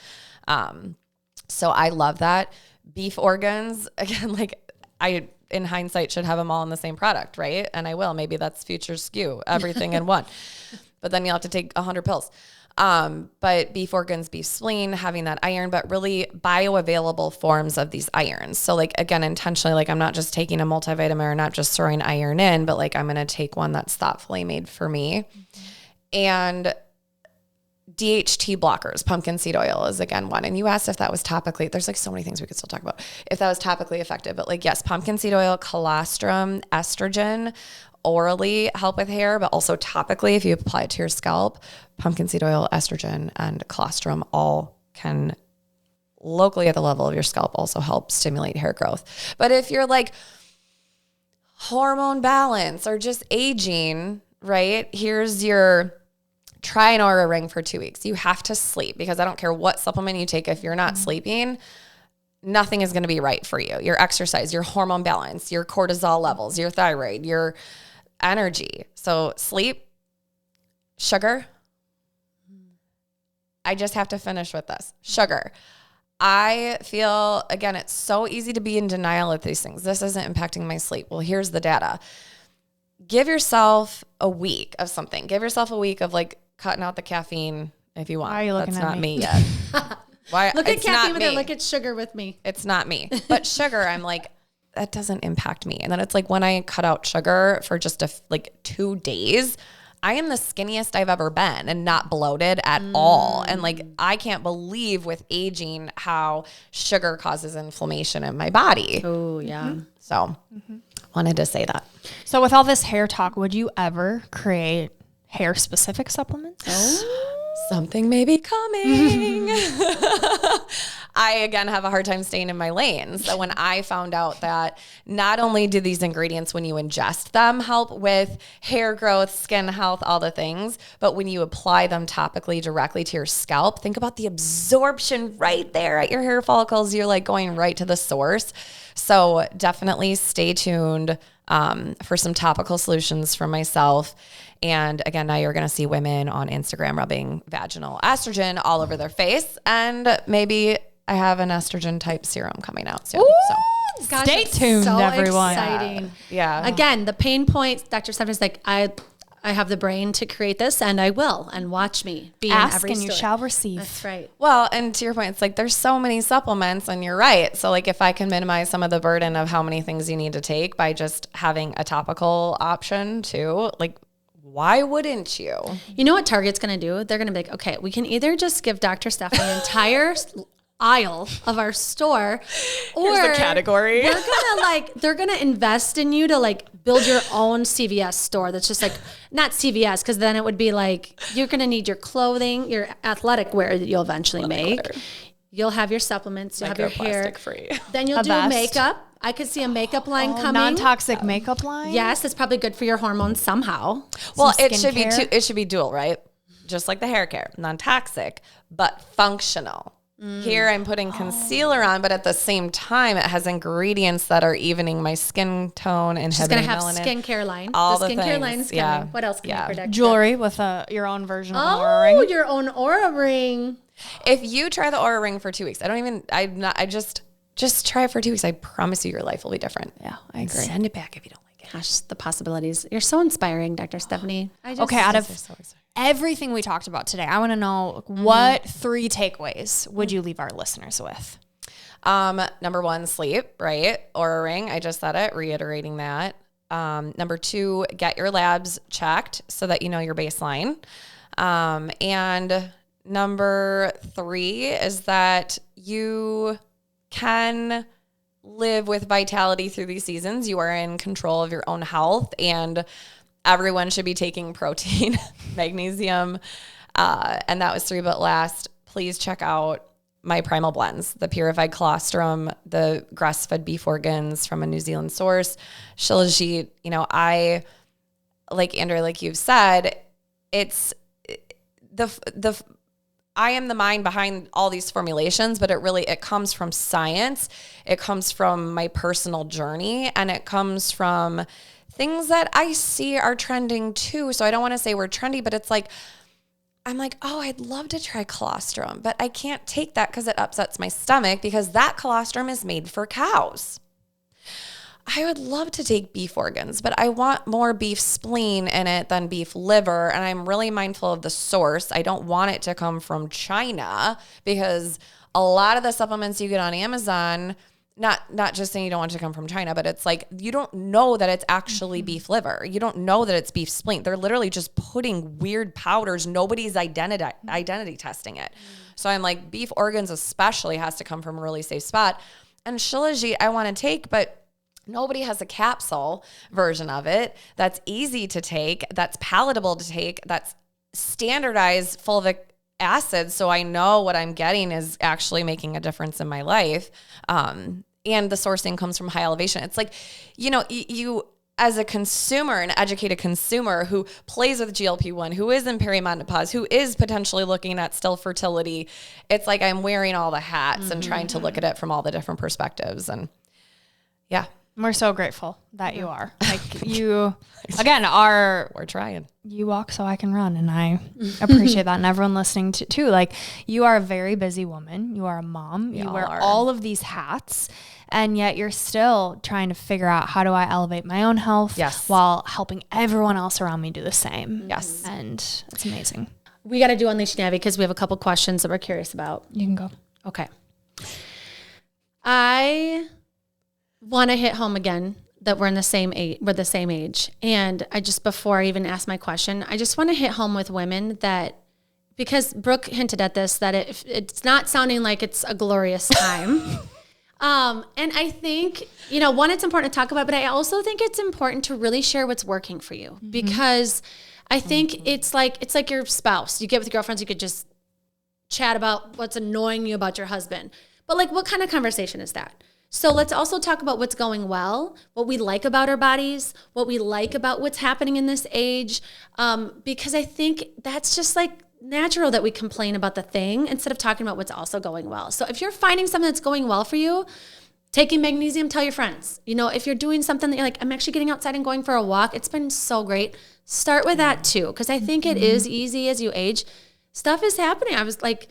So I love that. Beef organs, again, like I, in hindsight, should have them all in the same product, right? And I will. Maybe that's future skew, everything in one. But then you'll have to take 100 pills. But beef organs, beef spleen, having that iron, but really bioavailable forms of these irons. So like, again, intentionally, like I'm not just taking a multivitamin or not just throwing iron in, but like I'm going to take one that's thoughtfully made for me. And DHT blockers, pumpkin seed oil is again one. And you asked if that was topically, there's like so many things we could still talk about if that was topically effective, but like, yes, pumpkin seed oil, colostrum, estrogen, orally help with hair, but also topically, if you apply it to your scalp, pumpkin seed oil, estrogen, and colostrum all can locally at the level of your scalp also help stimulate hair growth. But if you're like hormone balance or just aging, right? Here's your try an Aura ring for 2 weeks. You have to sleep because I don't care what supplement you take. If you're not sleeping, nothing is going to be right for you. Your exercise, your hormone balance, your cortisol levels, your thyroid, your energy. So sleep, sugar. I just have to finish with this. Sugar. I feel, again, it's so easy to be in denial of these things. This isn't impacting my sleep. Well, here's the data. Give yourself a week of something. Give yourself a week of like cutting out the caffeine if you want. Why are you looking That's at not me? me yet. Why? Look at It's caffeine not with her. me. Look at sugar with me. It's not me. But sugar, I'm like, that doesn't impact me. And then it's like when I cut out sugar for just like 2 days, I am the skinniest I've ever been and not bloated at all. And like, I can't believe with aging how sugar causes inflammation in my body. Oh, yeah. So wanted to say that. So with all this hair talk, would you ever create hair specific supplements? Something may be coming. I, again, have a hard time staying in my lane. So when I found out that not only do these ingredients, when you ingest them, help with hair growth, skin health, all the things, but when you apply them topically directly to your scalp, think about the absorption right there at your hair follicles. You're like going right to the source. So definitely stay tuned for some topical solutions from myself. And again, now you're going to see women on Instagram rubbing vaginal estrogen all over their face. And maybe I have an estrogen type serum coming out soon. So Gosh, Stay it's tuned, so everyone. Exciting. yeah. Again, the pain points, Dr. Stephanie's like, I have the brain to create this and I will, and watch me be in Ask every and you store. shall receive. That's right. Well, and to your point, it's like there's so many supplements and you're right. So like if I can minimize some of the burden of how many things you need to take by just having a topical option too, like why wouldn't you? You know what Target's going to do? They're going to be like, okay, we can either just give Dr. Stephanie an entire aisle of our store, or Here's the category. they're gonna invest in you to like build your own CVS store. That's just like not CVS, because then it would be like you're gonna need your clothing, your athletic wear that you'll eventually make. You'll have your supplements. You'll have your hair. Microplastic free. Then you'll A do vest. makeup. I could see a makeup line coming. Non-toxic makeup line. Yes, it's probably good for your hormones somehow. Well, Some it should be skincare. it should be dual, right? Just like the hair care, non-toxic, but functional. Here I'm putting concealer on, but at the same time, it has ingredients that are evening my skin tone and She's gonna have skincare line. All the the skincare things, line's yeah. coming. What else can Yeah. you predict? Jewelry with your own version of an aura ring. Oh, your own aura ring. If you try the Aura Ring for 2 weeks, just try it for 2 weeks. I promise you, your life will be different. Yeah, I agree. Send it back if you don't like it. Gosh, the possibilities. You're so inspiring, Dr. Stephanie. Okay, out of So excited. everything we talked about today, I want to know what 3 takeaways would you leave our listeners with? Number 1, sleep, right? Aura Ring. I just said it, reiterating that. Number 2, get your labs checked so that you know your baseline. And number 3 is that you can live with vitality through these seasons. You are in control of your own health, and everyone should be taking protein, magnesium, and that was 3. But last, please check out my primal blends, the purified colostrum, the grass-fed beef organs from a New Zealand source, Shilajit. You know, I, like Andrea, like you've said, it's I am the mind behind all these formulations, but it comes from science. It comes from my personal journey, and it comes from things that I see are trending too. So I don't want to say we're trendy, but it's like, I'm like, oh, I'd love to try colostrum, but I can't take that because it upsets my stomach because that colostrum is made for cows. I would love to take beef organs, but I want more beef spleen in it than beef liver. And I'm really mindful of the source. I don't want it to come from China because a lot of the supplements you get on Amazon, not just saying you don't want it to come from China, but it's like, you don't know that it's actually beef liver. You don't know that it's beef spleen. They're literally just putting weird powders. Nobody's identity testing it. So I'm like, beef organs especially has to come from a really safe spot. And Shilajit I want to take, but nobody has a capsule version of it that's easy to take, that's palatable to take, that's standardized fulvic acid, so I know what I'm getting is actually making a difference in my life. And the sourcing comes from high elevation. It's like, you know, you as a consumer, an educated consumer who plays with GLP-1, who is in perimenopause, who is potentially looking at still fertility, it's like I'm wearing all the hats and trying to look at it from all the different perspectives. And yeah. We're so grateful that you are. Like you, again, we're trying. You walk so I can run, and I appreciate that. And everyone listening to too, like you are a very busy woman. You are a mom. You wear all of these hats, and yet you're still trying to figure out how do I elevate my own health while helping everyone else around me do the same. Yes. And it's amazing. We got to do Unleash Navi because we have a couple questions that we're curious about. You can go. Okay. I want to hit home again that we're the same age. And I just, before I even ask my question, I just want to hit home with women that, because Brooke hinted at this, that it's not sounding like it's a glorious time. And I think, you know, one, it's important to talk about, but I also think it's important to really share what's working for you, because I think it's like your spouse. You get with your girlfriends, you could just chat about what's annoying you about your husband. But like, what kind of conversation is that? So let's also talk about what's going well, what we like about our bodies, what we like about what's happening in this age, because I think that's just like natural that we complain about the thing instead of talking about what's also going well. So if you're finding something that's going well for you, taking magnesium, tell your friends. You know, if you're doing something that you're like, I'm actually getting outside and going for a walk, it's been so great. Start with that too, because I think it is easy as you age. Stuff is happening. I was like,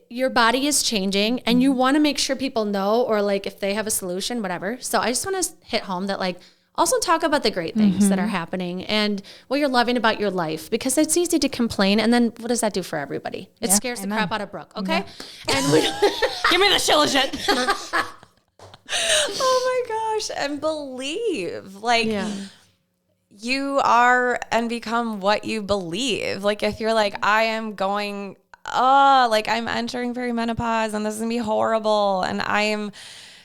your body is changing, and you want to make sure people know, or like if they have a solution, whatever. So I just want to hit home that like, also talk about the great things that are happening and what you're loving about your life, because it's easy to complain. And then what does that do for everybody? It scares the crap out of Brooke. Okay. Yeah. And give me the Shilajit. Oh my gosh. And believe, like, you are and become what you believe. Like if you're like, I am going, like I'm entering perimenopause and this is gonna be horrible, and I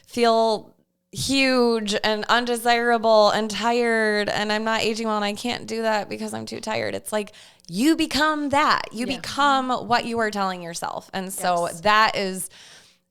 feel huge and undesirable and tired, and I'm not aging well, and I can't do that because I'm too tired. It's like you become that. You become what you are telling yourself. And so that is,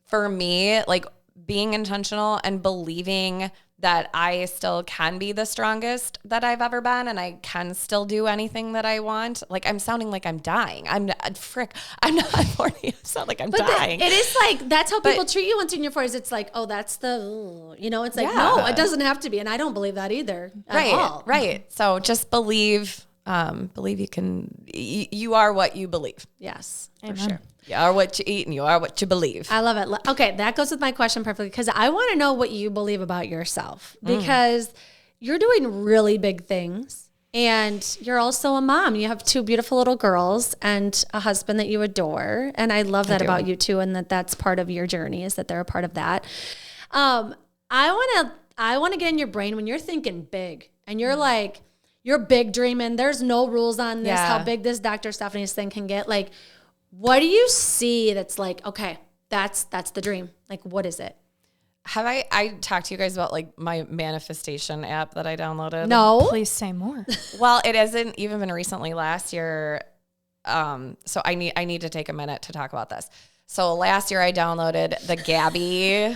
for me, like being intentional and believing that I still can be the strongest that I've ever been, and I can still do anything that I want. Like I'm sounding like I'm dying. I'm not 40. I sound like I'm dying. It is like, that's how people treat you once you're in your 40s. It's like, oh, that's the, you know, it's like, no, it doesn't have to be. And I don't believe that either. At all. Right. So just believe you are what you believe. Yes, Amen. for sure. You are what you eat, and you are what you believe. I love it. Okay, that goes with my question perfectly, because I want to know what you believe about yourself, because you're doing really big things, and you're also a mom. You have 2 beautiful little girls and a husband that you adore, and I love that about you too, and that's part of your journey, is that they're a part of that. I want to get in your brain when you're thinking big, and you're like, you're big dreaming. There's no rules on this, how big this Dr. Stephanie's thing can get. Like, what do you see that's like, okay, that's the dream. Like, what is it? Have I talked to you guys about like my manifestation app that I downloaded? No. Please say more. Well, it hasn't even been recently. Last year, so I need to take a minute to talk about this. So last year I downloaded the Gabby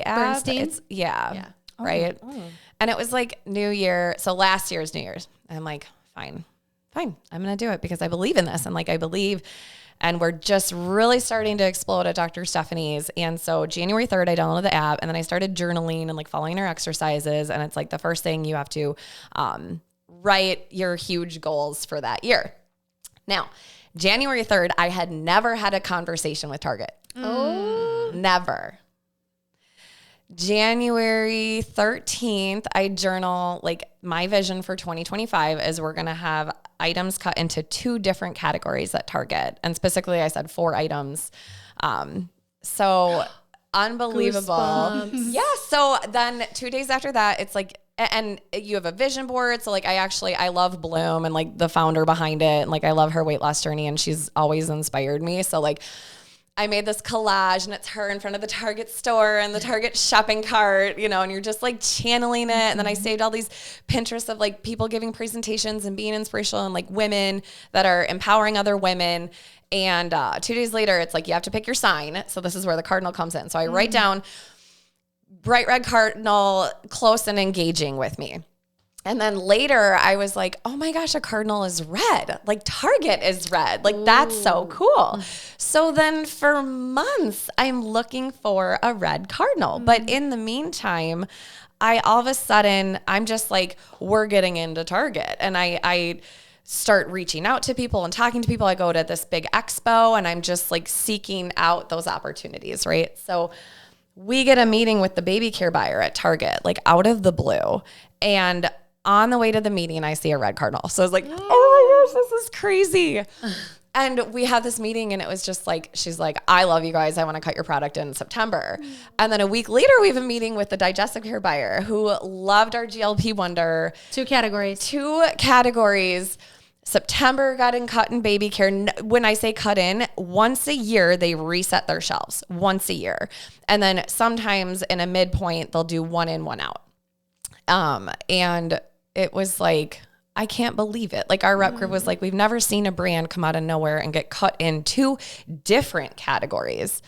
app. Bernstein? Yeah. Right. Oh. And it was like New Year. So last year's New Year's. I'm like, fine. I'm going to do it because I believe in this. And like, I believe, and we're just really starting to explode at Dr. Stephanie's. And so January 3rd, I downloaded the app and then I started journaling and like following her exercises. And it's like the first thing you have to write your huge goals for that year. Now, January 3rd, I had never had a conversation with Target. Oh. Never. January 13th, I journal, like my vision for 2025 is we're going to have items cut into 2 different categories at Target. And specifically, I said 4 items. So unbelievable. Goosebumps. Yeah. So then 2 days after that, it's like, and you have a vision board. So like, I love Bloom and like the founder behind it. And like, I love her weight loss journey and she's always inspired me. So like, I made this collage and it's her in front of the Target store and the Target shopping cart, you know, and you're just like channeling it. And then I saved all these Pinterest of like people giving presentations and being inspirational and like women that are empowering other women. And 2 days later, it's like, you have to pick your sign. So this is where the cardinal comes in. So I write down bright red cardinal, close and engaging with me. And then later I was like, oh my gosh, a cardinal is red. Like Target is red. Like that's so cool. So then for months I'm looking for a red cardinal. But in the meantime, all of a sudden I'm just like, we're getting into Target. And I start reaching out to people and talking to people. I go to this big expo and I'm just like seeking out those opportunities, right? So we get a meeting with the baby care buyer at Target, like out of the blue. And on the way to the meeting, I see a red cardinal. So I was like, oh my gosh, this is crazy. And we had this meeting and it was just like, she's like, I love you guys. I want to cut your product in September. And then a week later, we have a meeting with the digestive care buyer who loved our GLP Wonder. 2 categories. 2 categories. September got in cut in baby care. When I say cut in, once a year, they reset their shelves once a year. And then sometimes in a midpoint, they'll do 1 in, 1 out. And it was like, I can't believe it. Like our rep group was like, we've never seen a brand come out of nowhere and get cut in 2 different categories.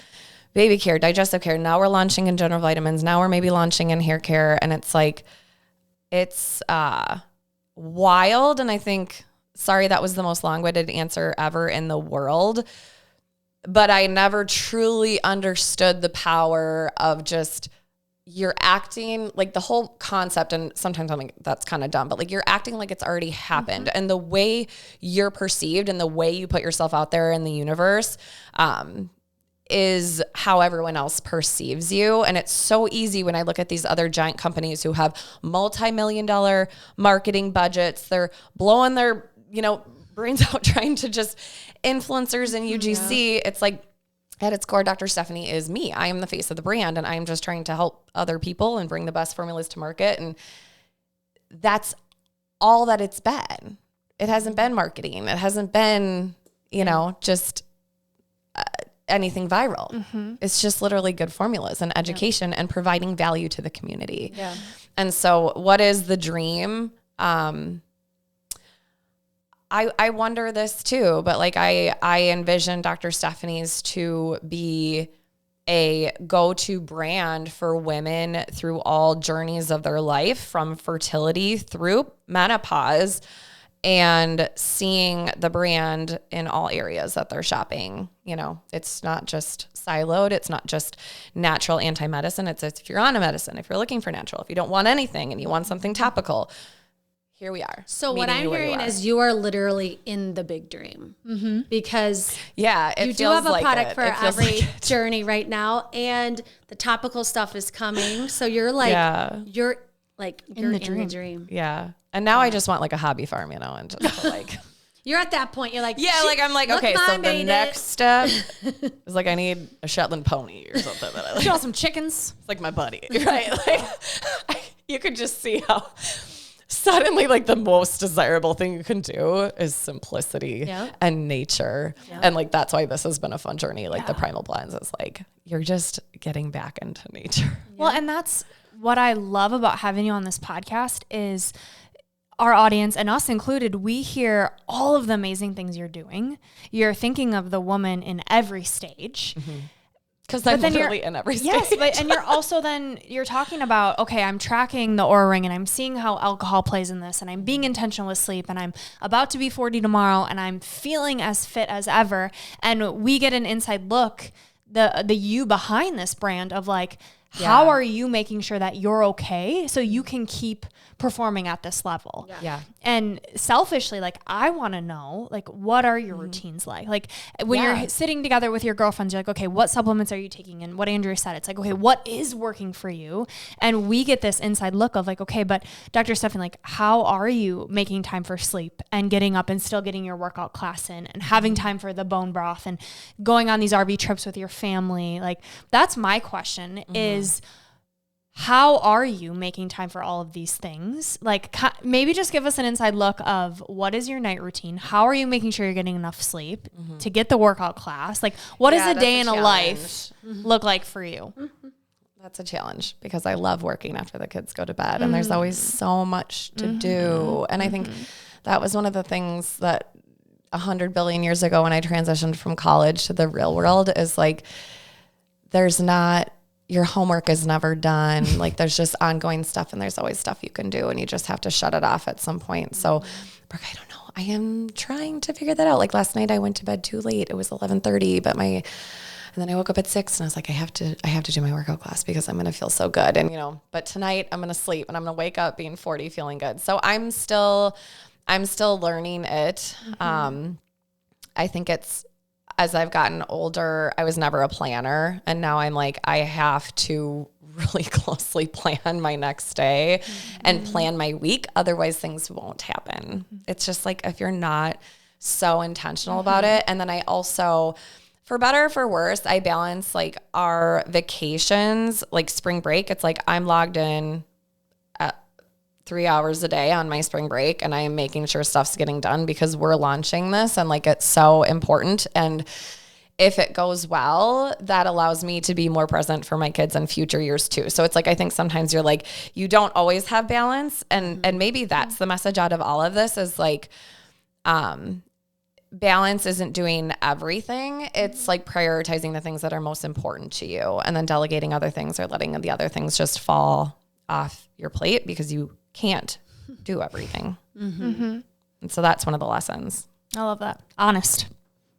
Baby care, digestive care. Now we're launching in general vitamins. Now we're maybe launching in hair care. And it's like, it's wild. And I think, sorry, that was the most long-winded answer ever in the world. But I never truly understood the power of just, you're acting like the whole concept, and sometimes I'm like, that's kind of dumb, but like you're acting like it's already happened. And the way you're perceived and the way you put yourself out there in the universe is how everyone else perceives you. And it's so easy when I look at these other giant companies who have multi-million-dollar marketing budgets. They're blowing their, brains out trying to just influencers and UGC. Yeah. It's like, at its core, Dr. Stephanie is me. I am the face of the brand and I'm just trying to help other people and bring the best formulas to market. And that's all that it's been. It hasn't been marketing. It hasn't been, just anything viral. Mm-hmm. It's just literally good formulas and education and providing value to the community. Yeah. And so what is the dream? I wonder this too, but like I envision Dr. Stephanie's to be a go-to brand for women through all journeys of their life, from fertility through menopause, and seeing the brand in all areas that they're shopping. It's not just siloed. It's not just natural anti-medicine. It's if you're on a medicine, if you're looking for natural, if you don't want anything and you want something topical, here we are. So what I'm hearing is you are literally in the big dream, because you do have a product for every journey right now, and the topical stuff is coming. So you're like, you're in the dream. Yeah. And now I just want like a hobby farm, and just like, you're at that point. You're like, I'm like, okay, so the next step is like, I need a Shetland pony or something. That I like. You want some chickens? It's like my buddy, right? Like you could just see how suddenly like the most desirable thing you can do is simplicity and nature. And like, that's why this has been a fun journey. Like the Primal Blends is like, you're just getting back into nature. Well, and that's what I love about having you on this podcast is our audience, and us included, we hear all of the amazing things you're doing. You're thinking of the woman in every stage. Because I'm literally in every stage. Yes, and you're also you're talking about, okay, I'm tracking the Oura Ring and I'm seeing how alcohol plays in this and I'm being intentional with sleep and I'm about to be 40 tomorrow and I'm feeling as fit as ever. And we get an inside look, the you behind this brand of like, how are you making sure that you're okay so you can keep performing at this level? Yeah. And selfishly, like, I want to know, like, what are your routines like? Like, when you're sitting together with your girlfriends, you're like, okay, what supplements are you taking? And what Andrea said, it's like, okay, what is working for you? And we get this inside look of like, okay, but Dr. Stephanie, like, how are you making time for sleep and getting up and still getting your workout class in and having time for the bone broth and going on these RV trips with your family? Like, that's my question is, how are you making time for all of these things? Like, maybe just give us an inside look of what is your night routine? How are you making sure you're getting enough sleep to get the workout class? Like, what does a day in a life look like for you? That's a challenge because I love working after the kids go to bed and there's always so much to do. And I think that was one of the things that 100 billion years ago when I transitioned from college to the real world is like, your homework is never done. Like there's just ongoing stuff and there's always stuff you can do and you just have to shut it off at some point. So Brooke, I don't know. I am trying to figure that out. Like last night I went to bed too late. It was 11:30, and then I woke up at 6 and I was like, I have to do my workout class because I'm going to feel so good. And but tonight I'm going to sleep and I'm going to wake up being 40, feeling good. So I'm still learning it. I think as I've gotten older, I was never a planner. And now I'm like, I have to really closely plan my next day and plan my week. Otherwise things won't happen. It's just like, if you're not so intentional about it. And then I also, for better or for worse, I balance like our vacations, like spring break. It's like I'm logged in at 3 hours a day on my spring break and I am making sure stuff's getting done because we're launching this and like it's so important. And if it goes well, that allows me to be more present for my kids in future years too. So it's like, I think sometimes you're like, you don't always have balance. And maybe that's the message out of all of this is like, balance isn't doing everything. It's like prioritizing the things that are most important to you and then delegating other things or letting the other things just fall off your plate because you can't do everything. And so that's one of the lessons. I love that. Honest.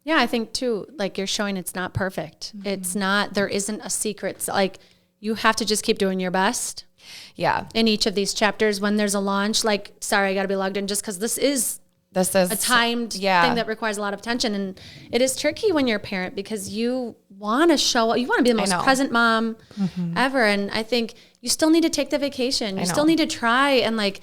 Yeah, I think too, like you're showing it's not perfect. It's not, there isn't a secret. It's like you have to just keep doing your best. Yeah. In each of these chapters, when there's a launch, like, sorry, I got to be logged in just because this is a timed thing that requires a lot of attention. And it is tricky when you're a parent because you want to show up. You want to be the most present mom ever. And I think you still need to take the vacation. You still need to try and like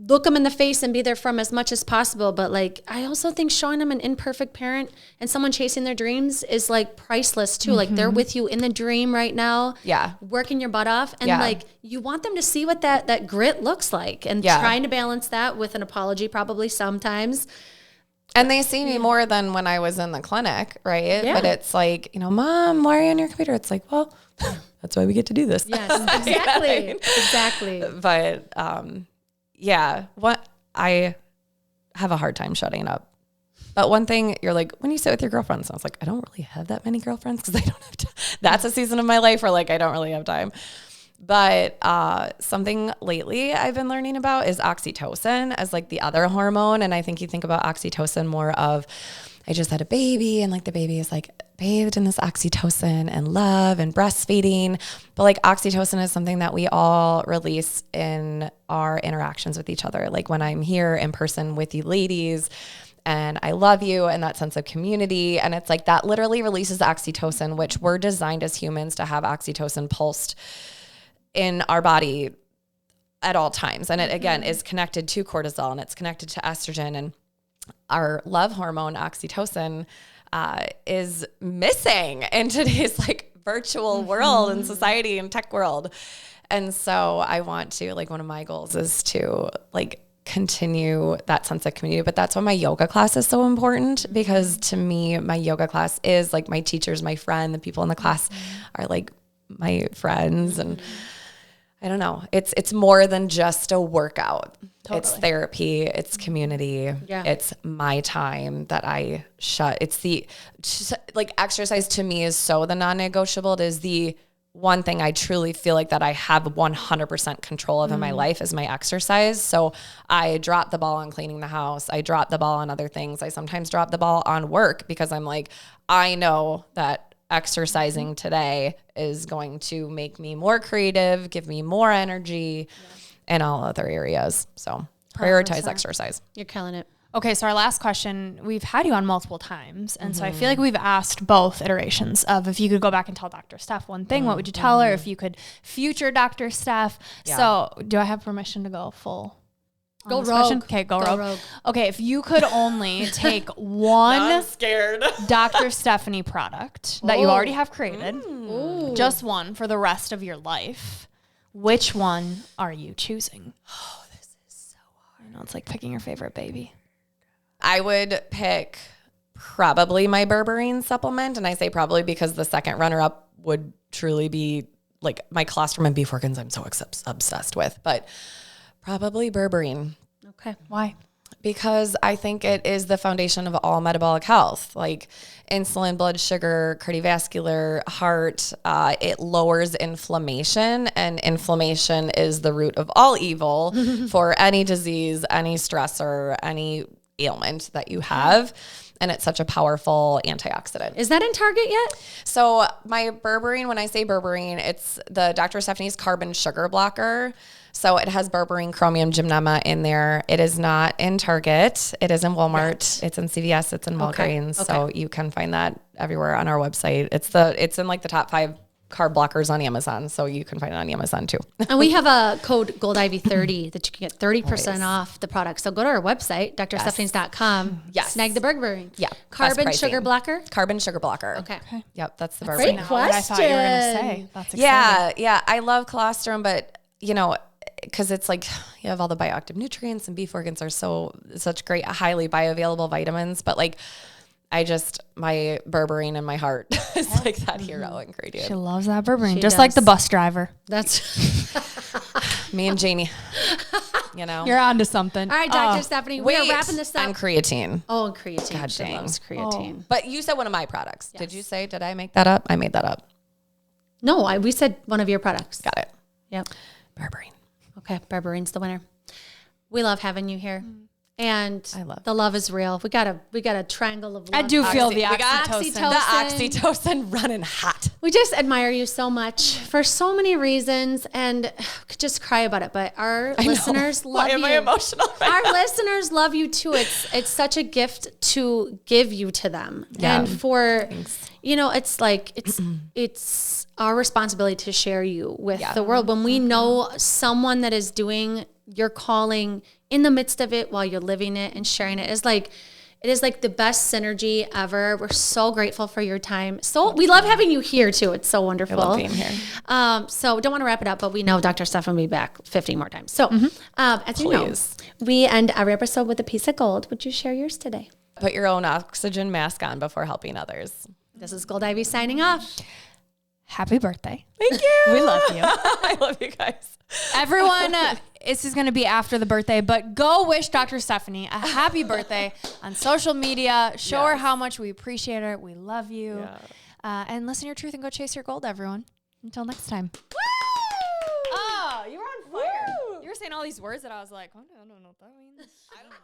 look them in the face and be there for them as much as possible. But like, I also think showing them an imperfect parent and someone chasing their dreams is like priceless too. Like they're with you in the dream right now. Yeah. Working your butt off. And like, you want them to see what that grit looks like and trying to balance that with an apology probably sometimes. And they see me more than when I was in the clinic, right? Yeah. But it's like, Mom, why are you on your computer? It's like, well, that's why we get to do this. Yes, exactly. Exactly. But, I have a hard time shutting up. But one thing you're like, when you sit with your girlfriends, I was like, I don't really have that many girlfriends because I don't have time. That's a season of my life where like, I don't really have time. But something lately I've been learning about is oxytocin as like the other hormone. And I think you think about oxytocin more of, I just had a baby and like the baby is like bathed in this oxytocin and love and breastfeeding. But like oxytocin is something that we all release in our interactions with each other. Like when I'm here in person with you ladies and I love you and that sense of community. And it's like that literally releases oxytocin, which we're designed as humans to have oxytocin pulsed in our body at all times. And it again is connected to cortisol and it's connected to estrogen, and our love hormone oxytocin is missing in today's like virtual world and society and tech world. And so I want to, like, one of my goals is to like continue that sense of community. But that's why my yoga class is so important, because to me, my yoga class is like my teachers, my friend, the people in the class are like my friends. And I don't know, it's more than just a workout. Totally. It's therapy, it's community, it's my time that I it's like exercise to me is so the non-negotiable. It is the one thing I truly feel like that I have 100% control of in my life is my exercise. So I drop the ball on cleaning the house. I drop the ball on other things. I sometimes drop the ball on work because I'm like, I know that exercising today is going to make me more creative, give me more energy in all other areas. So prioritize 100%. Exercise. You're killing it. Okay, so our last question, we've had you on multiple times. And so I feel like we've asked both iterations of if you could go back and tell Dr. Steph one thing, what would you tell her? If you could future Dr. Steph. Yeah. So do I have permission to go full? Go rogue. Okay, go rogue. Okay, if you could only take one scared. Dr. Stephanie product that you already have created, just one for the rest of your life, which one are you choosing? Oh, this is so hard. I know, it's like picking your favorite baby. I would pick probably my berberine supplement. And I say probably because the second runner up would truly be like my colostrum and beef organs I'm so obsessed with, but probably berberine. Okay. Why? Because I think it is the foundation of all metabolic health, like insulin, blood sugar, cardiovascular, heart. It lowers inflammation, and inflammation is the root of all evil for any disease, any stressor, any ailment that you have. And it's such a powerful antioxidant. Is that in Target yet? So my berberine, when I say berberine, it's the Dr. Stephanie's carbon sugar blocker. So it has berberine, chromium, gymnema in there. It is not in Target. It is in Walmart. It's in CVS. It's in Walgreens. Okay. So you can find that everywhere on our website. It's in like the top 5 carb blockers on Amazon. So you can find it on Amazon too. And we have a code GoldIvy30 that you can get 30% off the product. So go to our website, drstephanies.com. Yes. Snag the berberine. Yeah. Carbon Best sugar pricing. blocker. Carbon sugar blocker. Okay. Yep. That's the berberine. Great Not what I thought you were going to say. That's exciting. Yeah. I love colostrum, but you know, because it's like you have all the bioactive nutrients, and beef organs are such great, highly bioavailable vitamins. But like, my berberine in my heart is like that hero ingredient. She loves that berberine, She just like the does. bus driver. That's Me and Janie, you know. You're onto something. all right, Dr. Stephanie. We are wrapping this up. And creatine. Oh, and creatine. God She dang. loves creatine. But you said one of my products. Did you say? Did I make that up? I made that up. No, we said one of your products. Got it. Yep. Berberine. Okay, berberine's the winner. We love having you here. And I love the love is real. We got a triangle of love. I do feel the We got oxytocin. The oxytocin running hot. We just admire you so much for so many reasons, and could just cry about it. But our listeners love you. Why am I emotional? Our listeners love you too. It's such a gift to give you to them, and for it's like it's our responsibility to share you with the world. When we know someone that is doing your calling in the midst of it while you're living it and sharing it, it is like the best synergy ever. We're so grateful for your time. So we love having you here too. It's so wonderful. I love being here. So don't want to wrap it up, but we know Dr. Steph will be back 50 more times. So as you know, we end every episode with a piece of gold. Would you share yours today? Put your own oxygen mask on before helping others. This is Gold Ivy signing off. Happy birthday. Thank you. We love you. I love you guys. Everyone, this is going to be after the birthday, but go wish Dr. Stephanie a happy birthday on social media. Show her how much we appreciate her. We love you. Yeah. And listen to your truth and go chase your gold, everyone. Until next time. Woo! Oh, you were on fire. You were saying all these words that I was like, oh, no, I don't know what that means. I don't know.